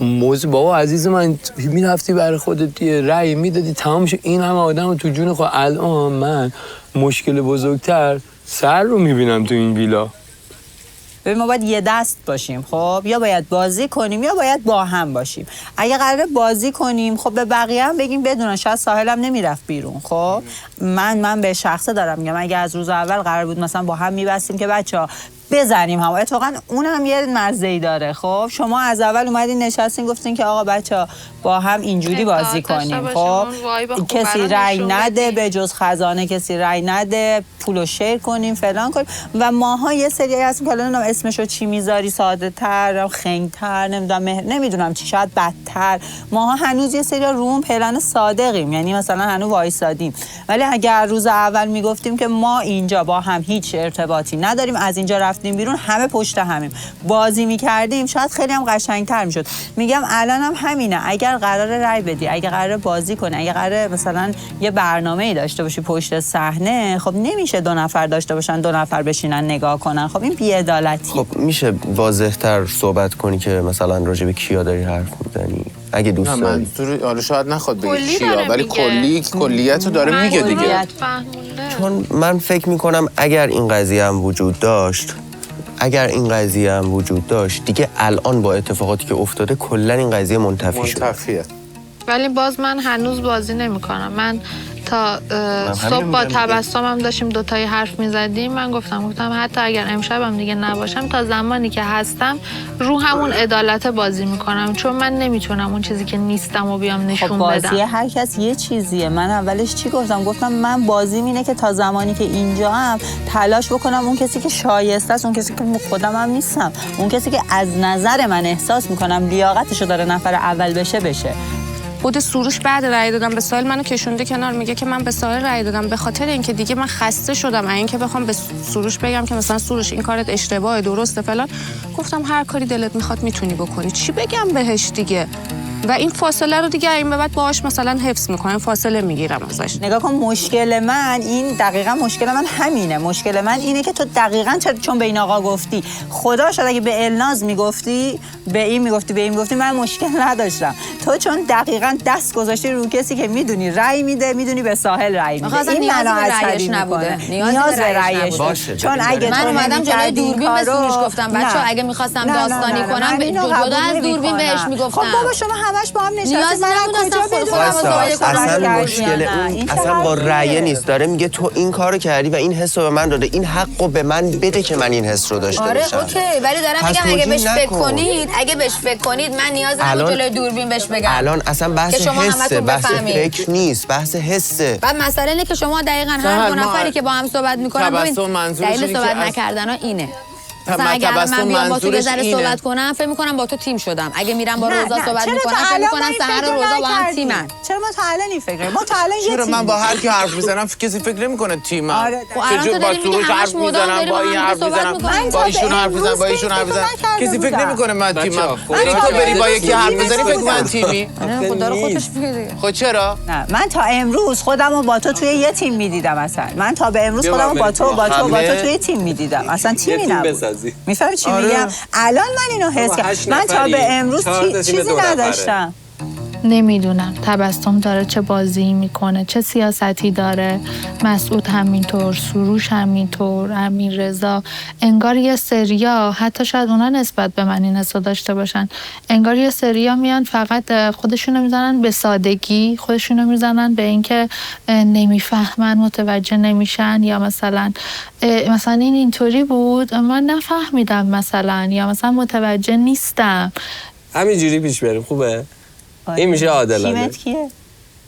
موضوع بابا عزیز من میرفتی برای خودت رأی میدادی تمام شد. این همه آدم تو جون خود. الان من مشکل بزرگتر سر رو میبینم تو این ویلا. ببین ما باید یه دست باشیم. خب یا باید بازی کنیم یا باید با هم باشیم. اگه قراره بازی کنیم خب به بقیه هم بگیم بدونن، شاید ساحلم نمیرفت بیرون. خب من به شخصه دارم میگم اگه از روز اول قرار بود مثلا با هم میبستیم که بچه‌ها بزنیم هم، اتفاقا اونم یه مزه‌ای داره. خب شما از اول اومدین نشستین گفتین که آقا بچه‌ها با هم اینجوری بازی کنیم. خب کسی رأی نده به جز خزانه، کسی رأی نده، پولو شیر کنیم فلان کنیم. و ماها یه سری هستیم که الان اسمشو چی میذاری، ساده‌تر، خنگ‌تر، نمیدونم چی، شاید بدتر. ماها هنوز یه سری روم پلن صادقیم، یعنی مثلا هنوز وایسادیم. ولی اگر روز اول میگفتیم که ما اینجا با هم هیچ ارتباطی نداریم، از اینجا رفتیم بیرون همه پشت همیم، بازی میکردیم، شاید خیلی هم قشنگتر میشد. میگم الان هم همینه. اگر قراره رای بدی، اگر قراره بازی کنی، اگر قراره مثلا یه برنامه‌ای داشته باشی پشت صحنه، خب نمیشه دو نفر داشته باشن دو نفر بشینن نگاه کنن. خب این بی‌عدالتی. خب میشه واضح‌تر صحبت کنی که مثلا راجع به کیا داری حرف میزنی اگه دوست داری؟ آره شاید نخواد بگه کیا، ولی کلیت رو داره میگه دیگه. چون من فکر میکنم اگر این قضیه هم وجود داشت دیگه الان با اتفاقاتی که افتاده کلا این قضیه منتفی شد. ولی باز من هنوز بازی نمی‌کنم. من تا صبح با تبسمم داشتیم دوتایی حرف می‌زدیم. من گفتم حتی اگر امشبم دیگه نباشم تا زمانی که هستم رو همون عدالت بازی می‌کنم، چون من نمیتونم اون چیزی که نیستم و بیام نشون بدم. بازی هر کس یه چیزیه. من اولش چی گفتم من بازیم اینه که تا زمانی که اینجا هم تلاش بکنم اون کسی که شایسته است، اون کسی که خودم هم نیستم، اون کسی که از نظر من احساس می‌کنم لیاقتشو داره نفر اول بشه. خود سروش بعد رأی دادم به ساحل منو کشونده کنار، میگه که من به ساحل رأی دادم به خاطر اینکه دیگه من خسته شدم اینکه بخوام به سروش بگم که مثلا سروش این کارت اشتباهه درسته فلان. گفتم هر کاری دلت میخواد میتونی بکنی، چی بگم بهش دیگه. و این فاصله رو دیگه این به بعد باهاش مثلا حفظ میکنم، فاصله میگیرم ازش. نگاه کن مشکل من این دقیقاً مشکل من همینه. مشکل من اینه که تو دقیقاً چون به این آقا گفتی، خدا شاید اگه به الناز میگفتی، به این میگفتی من مشکل نداشتم. تو چون دقیقاً دست گذاشتی رو کسی که میدونی رأی میده، میدونی به ساحل رأی میده، این منو عصبی نبوده. نیاز به رأیش چون اگه من اومدم جلوی دوربین به سروش گفتم بچه‌ها اگه می‌خواستم داستانی کنم جدا از دوربین بهش میگفتم. خب بابا شما همش با هم نشستید، من کجا اصلا مشکل اون اصلا با رأی نیست. داره میگه تو این کارو کردی و این حس رو به من داده، این حقو به من بده که من این حس رو داشته باشم. آره اوکی، ولی دارم میگم اگه بهش فکر کنید من نیاز ندارم جلوی دوربین بهش بگم. الان اصلا بحث حسه، بحث فکر نیست، بحث حسه. بعد مسئله اینه که شما دقیقاً هر دو نفری که با هم صحبت میکنن دلیل صحبت نکردن اینه. اگه من بیام با تو یه ذره اینه. صحبت کنم فکر می‌کنم با تو تیم شدم. اگه میرم با روزا صحبت می‌کنم فکر می‌کنم سحر و روزا با هم تیمن. چرا ما تا الان این فکر ما تا الان یه چرا تیم من با هر کی حرف میزنم کسی فکر نمی‌کنه تیمم. آره. که با سروش حرف میزنم، با این حرف میزنم، با ایشون حرف میزنم، با ایشون حرف میزنم. کسی فکر نمی‌کنه من تیمم. ولی تو بری با یکی حرف میزنی فکر من تیمی. خدا رو خودش میگه. خب چرا؟ نه من تا امروز خودمو با تو توی یه تیم میدیدم اصلا. من تا به امروز خودمو با تو توی تیم میدیدم. اصلا تیمی نبود. میفهمی چی میگم؟ الان من اینو حس کردم. من تا به امروز چیزی نداشتم. نمیدونم تبسم داره چه بازی میکنه، چه سیاستی داره، مسعود همینطور، سروش همینطور، امیررضا. انگار یه سریا، حتی شاید اونا نسبت به من این حسو داشته باشن، انگار یه سریا میان فقط خودشونو میزنن به سادگی، خودشونو میزنن به اینکه نمیفهمن، متوجه نمیشن، یا مثلا این اینطوری بود من نفهمیدم مثلا، یا مثلا متوجه نیستم. همینجوری پیش بریم خوبه؟ این میشه عادلانه. تیمت کیه؟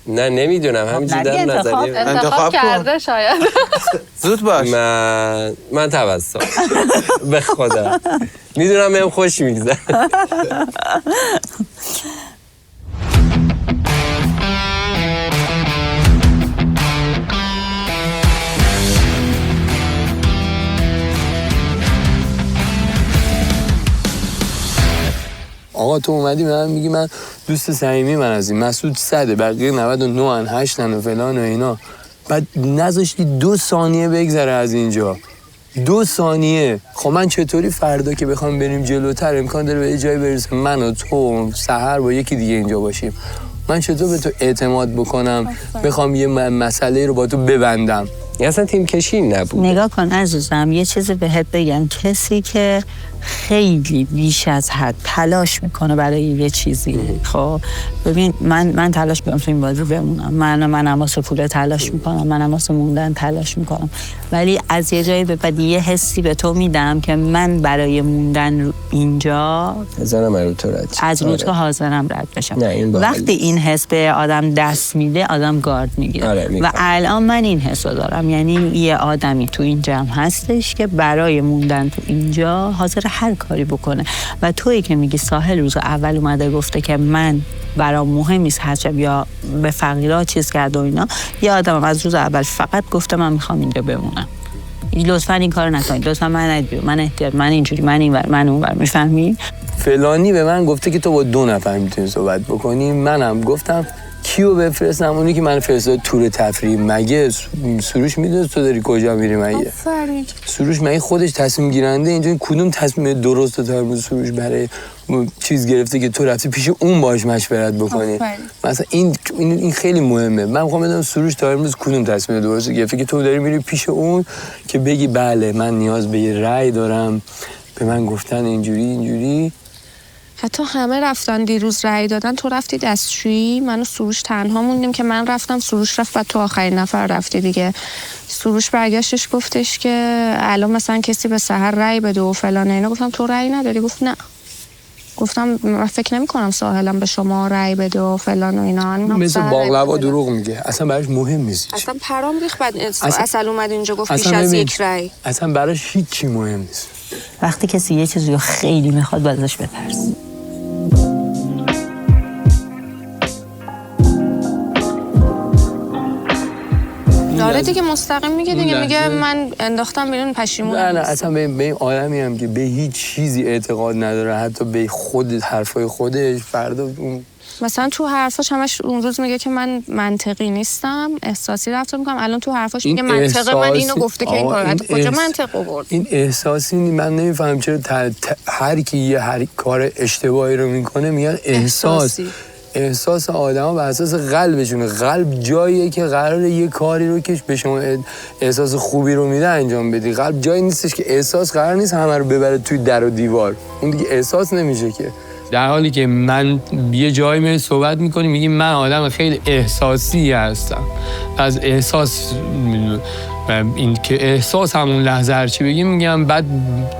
نه نمیدونم همینجوری دارم نظریه انتخاب کرده شاید. زود باش. من تبسم به خدا میدونم بهم خوش میگذره. آقا تو اومدی به من میگی من دوست صمیمی من از این مسعود 100 بقیه 99 ان 8 ان و فلان و اینا، بعد نذاشتی 2 ثانیه بگذره از اینجا. 2 ثانیه. خب من چطوری فردا که بخوام بریم جلوتر امکان داره به یه جایی برسه من و تو سحر با یکی دیگه اینجا باشیم، من چطور به تو اعتماد بکنم بخوام یه مسئله رو با تو ببندم؟ اصلا تیم کشی نبود. نگاه کن عزیزم یه چیزی بهت بگم، کسی که خیلی بیش از حد تلاش میکنه برای یه چیزی، خب ببین من تلاش میکنم تو این بازی بمونم، منم واسه پول تلاش میکنم، منم واسه موندن تلاش میکنم، ولی از یه جایی به بعد یه حسی به تو میدم که من برای موندن اینجا از رو تو حاضرم رد بشم. وقتی این حس به آدم دست میده آدم گارد میگیره. و الان من این حس رو دارم، یعنی یه آدمی تو این جمع هستش که برای موندن تو اینجا حاضر هر کاری بکنه. و تویی که میگی ساحل روز اول اومده گفته که من برام مهم نیست هرچه یا به فقیرها چیز کرد و اینا، یه آدم از روز اول فقط گفته من میخوام اینجا بمونم. لطفا این کارو نکنید، لطفا من احتیاط، من اینجوری، من اینور، من اونور، میفهمی؟ فلانی به من گفته که تو با 2 نفر میتونی صحبت بکنی، منم گفتم کیو بفرستم؟ اونی که من فرستاد تور تفریح. مگه سروش میدونه تو داری کجا میری؟ مگه سروش مگه خودش تصمیم گیرنده اینجا؟ کدوم تصمیم درسته تا امروز سروش برای چیز گرفته که تو رفتی پیش اون باهاش مشورت بکنی؟ مثلا این خیلی مهمه. من میخوام بدونم سروش تا امروز کدوم تصمیم درسته گرفته که تو داری میری پیش اون که بگی بله من نیاز به یه رأی دارم، به من گفتن اینجوری. حتی همه رفتن دیروز رأی دادن، تو رفتی دستشویی، من و سروش تنها موندیم که من رفتم، سروش رفت و تو آخرین نفر رفتی دیگه. سروش برگشتش گفتش که الان مثلا کسی به سحر رأی بده و فلان اینا. گفتم تو رأی نداری؟ گفت نه. گفتم من فکر نمی‌کنم ساحلم به شما رأی بده و فلان و اینا. مثل باقلوا دروغ میگه، اصلا براش مهم نیست. اصلا پرام ریخت بعد اصل اومد اینجا گفت بیش از یک رأی. اصلا براش هیچی مهم نیست. وقتی کسی یه چیزی رو خیلی میخواد باید ازش بترس. داره دیگه مستقیم میگه دیگه، میگه من انداختم بیرون پشیمونم. نه اصلا به این آدمی هم که به هیچ چیزی اعتقاد نداره، حتی به خود حرفای خودش، فردا اون مثلا تو حرفاش همش اون روز میگه که من منطقی نیستم، احساسی رفتار میکنم. الان تو حرفاش میگه منطقه، من اینو گفته که این کار کجا منطق آورد؟ این احساسی من نمیفهم چرا هر کی هر کار اشتباهی رو میکنه میگن احساس آدما بر اساس قلبشونه. قلب جاییه که قراره یه کاری رو که به شما احساس خوبی رو میده انجام بدی. قلب جایی نیستش که احساس قرار نیست همه رو ببره توی در و دیوار، اون دیگه احساس نمیشه که. در حالی که من یه جایی میری صحبت میکنی میگی من آدم خیلی احساسی هستم، از احساس این که احساس همون لحظه هرچی بگی میگم، بعد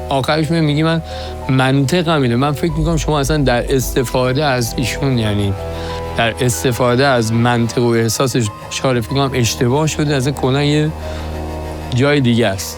آخرش میگی من منطقم اینه. من فکر میکنم شما اصلا در استفاده از ایشون، یعنی در استفاده از منطق و احساسش شارفی کنم اشتباه شده، از کلا یه جای دیگه است.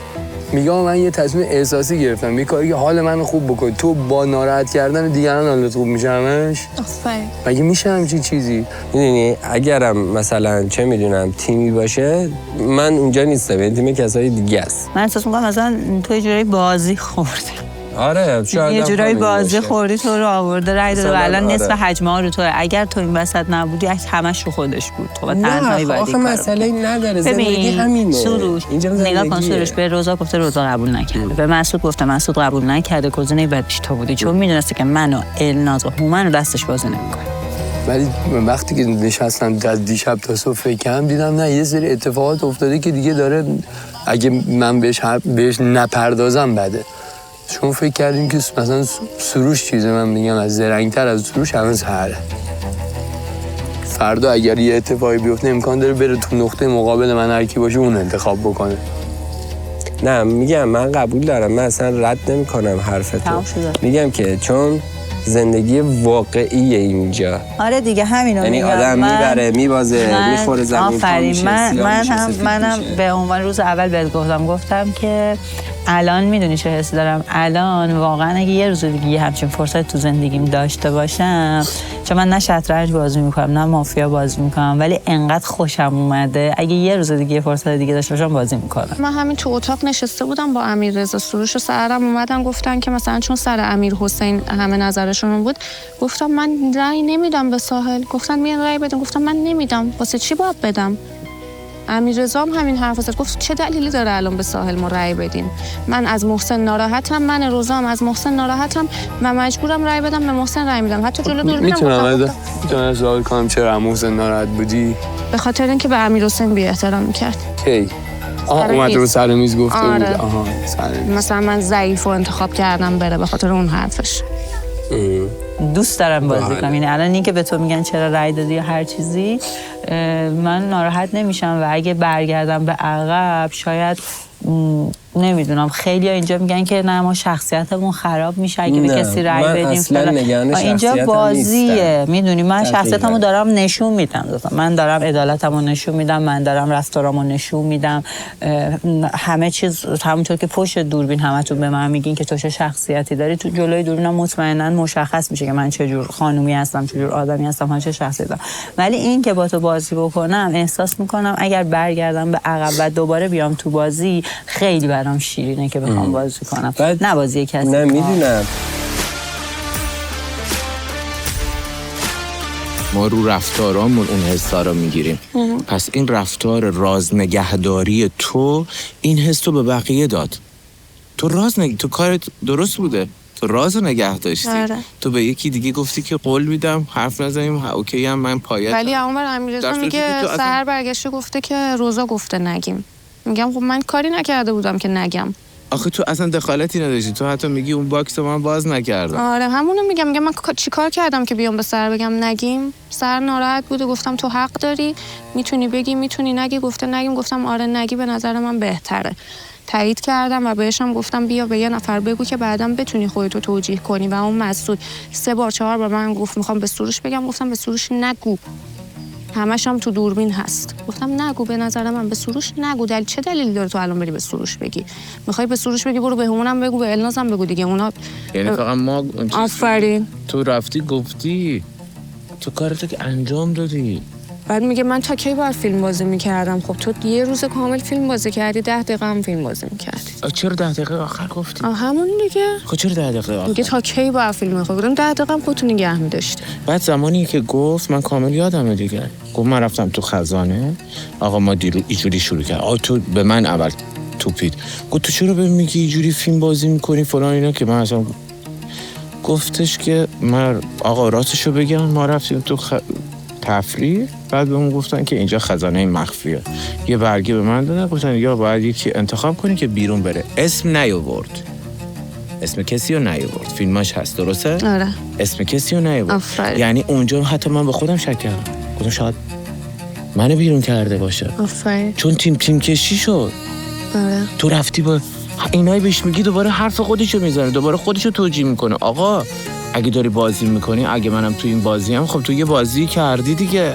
میگم من یه تصمیم احساسی گرفتم، یه کاری که حال منو خوب بکنه، تو با ناراحت کردن دیگران حالت خوب میشه همش؟ آفرین. مگه میشه همچین چیزی؟ میدونی اگرم مثلا چه میدونم تیمی باشه من اونجا نیستم، این تیم کسای دیگه است. من احساس میکنم مثلا تو یه جوری بازی خوردی. آره شاید یه جورایی بازی باشه. خوردی، تو رو آورده رای داده و الان نصف حجمه ها رو تو. اگر تو این وسط نبودی همش رو خودش بود، تو با تنهایی باید این کارو. مسئله نداره، زندگی همینه. سروش نگاه کن، سروش به روزا گفته روزا قبول نکرده، به مسعود گفته مسعود قبول نکرده، گزینه بعدش تو بودی، چون میدونسته که من و الناز و هومن رو دستش بازی نمیکنه. ولی وقتی که نشستم از دیشب تا صبح فکر کردم دیدم نه یه سری اتفاقات افتاده که دیگه داره، اگه من بهش نپردازم بده. چون فکر کردیم که مثلا سروش چیزه، من میگم از زرنگتر از سروش همه سهره. فردا اگر یه اتفاقی بیفته امکان داره بره تو نقطه مقابل من هر کی باشه اون انتخاب بکنه. نه میگم من قبول دارم، من اصلا رد نمی‌کنم حرفتو. میگم که چون زندگی واقعیه اینجا. آره دیگه همینو میگم. یعنی آدم میبره میبازه میخوره زمین پا میشه. منم به عنوان روز اول بهت گفتم که الان میدونی چه حسی دارم. الان واقعا اگه یه روز دیگه همچین فرصت تو زندگیم داشته باشم، چون من نه شطرنج بازی میکنم نه مافیا بازی میکنم، ولی انقدر خوشم اومده اگه یه روز دیگه فرصت دیگه داشته باشم بازی میکنم. من همین تو اتاق نشسته بودم با امیررضا سروش و سحرم اومدن گفتن که مثلا چون سر امیر حسین همه نظرشون بود، گفتم من رأی نمیدم به ساحل. گفتن میان رأی بدم، گفتم من نمیدم. واسه چی باید بدم؟ امیررضا هم همین حرف زد، گفت چه دلیلی داره الان به ساحل ما رأی بدیم؟ من از محسن ناراحتم، من روزا هم از محسن ناراحتم، من مجبورم رأی بدم، به محسن رأی میدم. حتی جلو دوربینم میتونم سوال کنم چرا محسن ناراحت بودی؟ به خاطر اینکه به امیرحسین بی‌احترامی می‌کرد. کی؟ اومد رو سر میز گفته بود. آها مثلا من ضعیف رو انتخاب کردم بره به خاطر اون حرفش. دوست دارم بازی کنم. یعنی الان این که به تو میگن چرا رأی دادی یا هر چیزی، من ناراحت نمیشم و اگه برگردم به عقب شاید نمیدونم خیلی ها اینجا میگن که نه ما شخصیتمون خراب میشه اگه به کسی رأی بدیم. اینجا بازیه، میدونی من شخصیتمو دارم نشون میدم، من دارم عدالتمو نشون میدم، من دارم رفتارامو نشون میدم، همه چیز همونطور که پشت دوربین همتون به من میگین که تو چه شخصیتی داری، تو جلوی دوربینم مطمئنا مشخص میشه که من چه جور خانومی هستم، چه جور آدمی هستم، من چه شخصیتی دارم. ولی این که با تو بازی بکنم احساس میکنم اگر برگردم به عقب و دوباره بیام تو بازی خیلی برام شیرینه که بخوام بازی کنم، نه بازی کسی. نه میدونم ما رو رفتارامون اون حسا رو میگیریم. پس این رفتار راز نگهداری تو این حس تو به بقیه داد. تو کارت درست بوده، تو راز نگه داشتی. تو به یکی دیگه گفتی که قول میدم حرف نزنیم، اوکی هم من پایت. ولی عمر امیررضا میگه سحر برگشته گفته که روزا گفته نگیم. میگم خب من کاری نکرده بودم که نگم. آخه تو اصلا دخالتی نداشتی، تو حتی میگی اون باکس من باز نکردم. آره همونو میگم من چیکار کردم که بیام به سر بگم نگیم؟ سر ناراحت بوده، گفتم تو حق داری، میتونی بگی میتونی نگی، گفته نگیم، گفتم آره نگی به نظر من بهتره. تایید کردم و بهشم گفتم بیا به یه نفر بگو که بعداً بتونی خودتو توجیه کنی. و اون مسعود 3 بار 4 بار من گفت میخوام به سروش بگم، گفتم به سروش نگو، همش هم تو دوربین هست. گفتم نگو، به نظر من به سروش نگو. چه دلیلی داره تو الان بری به سروش بگی؟ میخوای به سروش بگی برو به همونم بگو، به النازم بگو دیگه. اونا یعنی فقط ما آفرین تو رفتی گفتی تو کارتو که انجام دادی. بعد میگه من تا کی باید فیلم بازی میکردم؟ خب تو یه روز کامل فیلم بازی کردی، 10 دقیقه هم فیلم بازی میکردی. چرا 10 دقیقه آخر گفتی؟ همون دیگه. خب چرا 10 دقیقه آخر؟ میگه تا کی باید فیلم بخوام؟ گفتم 10 دقیقه هم خودتو نگه می‌داشتی. بعد زمانی که گفت من کامل یادمه دیگه. گفت من رفتم تو خزانه، آقا ما دیرو اینجوری شروع کرد. تو به من اول توپید. گفت تو چرا بهم میگی اینجوری فیلم بازی میکنی فلان اینا که من اصلا گفتش که من آقا راستشو بگم ما رفتیم تو تفریح، بعد بهمون گفتن که اینجا خزانه مخفیه. یه برگه به من دادن گفتن یا باید یکی انتخاب کنی که بیرون بره. اسم نیاورد. اسم کسی رو نیاورد. فیلماش هست درسته؟ آره. اسم کسی رو نیاورد. یعنی اونجا حتی من به خودم شک کردم. گفتم شاید منو بیرون کرده باشه. آفرین. چون تیم کشی شد. آره. تو رفتی با اینایی بهش میگی دوباره حرف خودشو میزنه، دوباره خودشو توجیه میکنه. آقا اگه داری بازی میکنی، اگه منم تو این بازی هم، خب تو یه بازی کردی دیگه،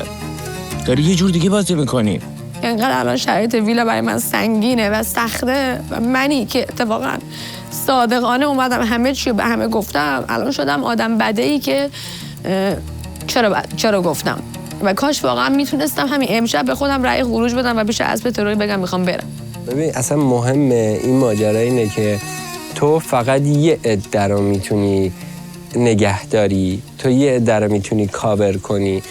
داری یه جور دیگه بازی میکنی. انقدر الان شرایط ویلا برای من سنگینه و سخته و منی که اتفاقا صادقانه اومدم همه چی به همه گفتم، الان شدم آدم بده‌ای که چرا گفتم و کاش واقعا میتونستم همین امشب به خودم رأی خروج بدم و پیش اسب تروری بگم میخوام برم. ببین اصلا مهمه این ماجرا اینه که تو فقط یه عده رو میتونی نگهداری، تو یه عده رو میتونی کاور کنی،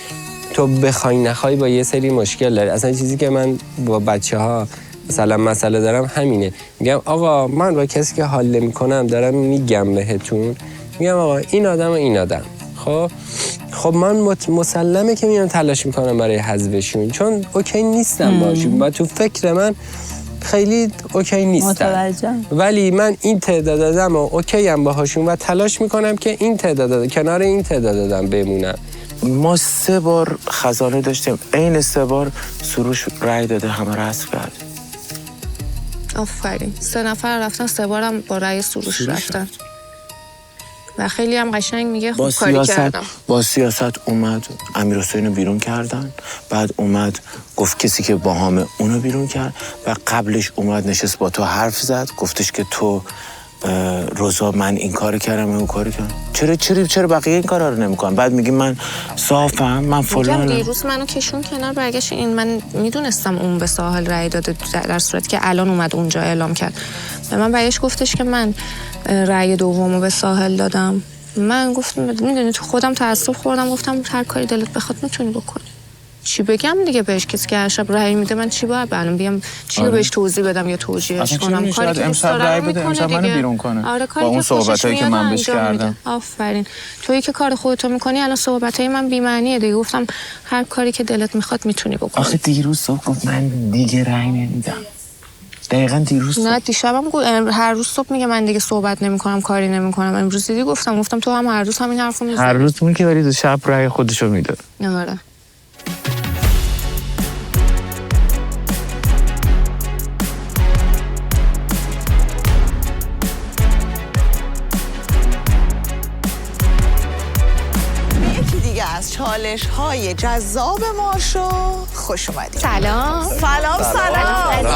تو بخوای نخوای با یه سری مشکل داری. اصلا چیزی که من با بچه‌ها مثلا مسئله دارم همینه، میگم آقا من با کسی که حال نمی‌کنم دارم میگم بهتون، میگم آقا این آدم و این آدم، خب من مسلمه که میام تلاش میکنم برای حذفشون، چون اوکی نیستم باشون و تو فکر من خیلی اوکی نیستم، ولی من این تعداد آدم و اوکی ام باهاشون و تلاش میکنم که این تعداد کنار این تعداد آدم بمونم. ما 3 بار خزانه داشتیم، عین 3 بار سروش رأی داده همه رو حذف کرد. آفرین 3 نفر رفتن 3 بارم با رأی سروش رفتن و خیلی هم قشنگ میگه خوب کاری کردم. با سیاست اومد امیر حسین رو بیرون کردن، بعد اومد گفت کسی که باهامه اونو بیرون کرد و قبلش اومد نشست با تو حرف زد، گفتش که تو روزا من این کار کردم اون کار کردم، چرا بقیه این کارا رو نمیکنن؟ بعد میگی من صافم، من فلانم. دیروز منو کشون کنار برگشت، این من میدونستم اون به ساحل رأی داده در صورتی که الان اومد اونجا اعلام کرد. به من برگشت گفتش که من رأی دومو به ساحل دادم. من گفتم میدونی تو خودم تعصب خوردم، گفتم هر کاری دلت بخواد میتونی بکنی. چی بگم دیگه بهش؟ کسی که هر شب رأی میده من چی باید الان بیام چی رو بهش توضیح بدم یا توجیهش کنم؟ کاری که امشب رأی بده امشب منو بیرون کنه. آره با اون صحبتایی که من بهش کردم. آفرین. تویی که کار خودتو میکنی الان صحبتای من بی معنیه دیگه. گفتم هر کاری که دلت میخواد میتونی بکنی. آخه دیروز صبح گفت من دیگه رأی نمیدم. دقیقاً دیروز نه دیشبم گفت هر روز صبح میگه من دیگه صحبت نمیکنم کاری نمیکنم. امروز دیدی گفتم تو هم هر روز همین حرفو میزنی. هر روز اون که ولی شب رأی خودشو میداد. آره. از چالش‌های جذاب ما شو خوش اومدید. سلام.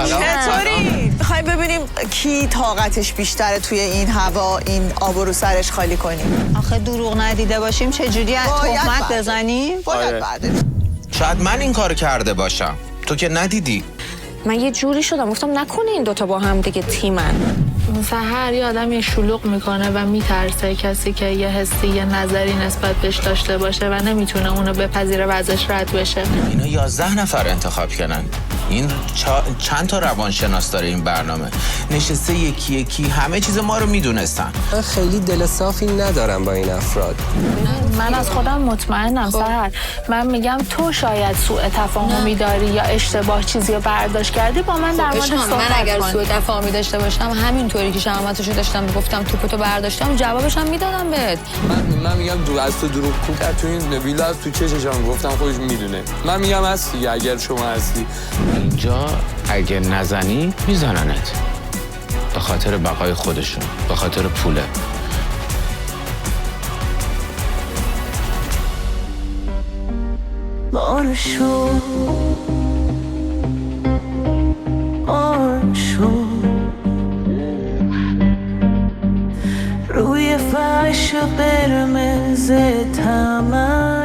چطوری؟ می‌خوایم ببینیم کی طاقتش بیشتره توی این هوا این آب رو سرش خالی کنیم. آخه دروغ ندیده باشیم چجوری تهمت بزنیم؟ باید شاید من این کار کرده باشم، تو که ندیدی. من یه جوری شدم گفتم نکنه این دوتا با هم دیگه تیمن. سحر یه آدم یه شلوغ میکنه و میترسه کسی که یه حسی یه نظری نسبت بهش داشته باشه و نمیتونه اونو بپذیره و ازش رد بشه. اینا 11 نفر انتخاب کردن. این چند تا روانشناس داره این برنامه، نشسته یکی یکی همه چیز ما رو میدونستن. من خیلی دل صافی ندارم با این افراد. من از خودم مطمئنم سحر. من میگم تو شاید سوء تفاهمی داری یا اشتباه چیزی رو برداشت کردی با من در مورد صحبت من اگر سوء تفاهمی داشته باشم همینطوری که شهامتشو داشتم گفتم توپتو برداشتم جوابش هم میدادم بهت. من میگم از تو دروغ کرد تو این ویلا تو چششم گفتم خودش میدونه. من میگم هستی اگر شما هستی اینجا اگه نزنی میزننت به خاطر بقای خودشون، به خاطر پوله. بارشو روی فرش قرمز تمام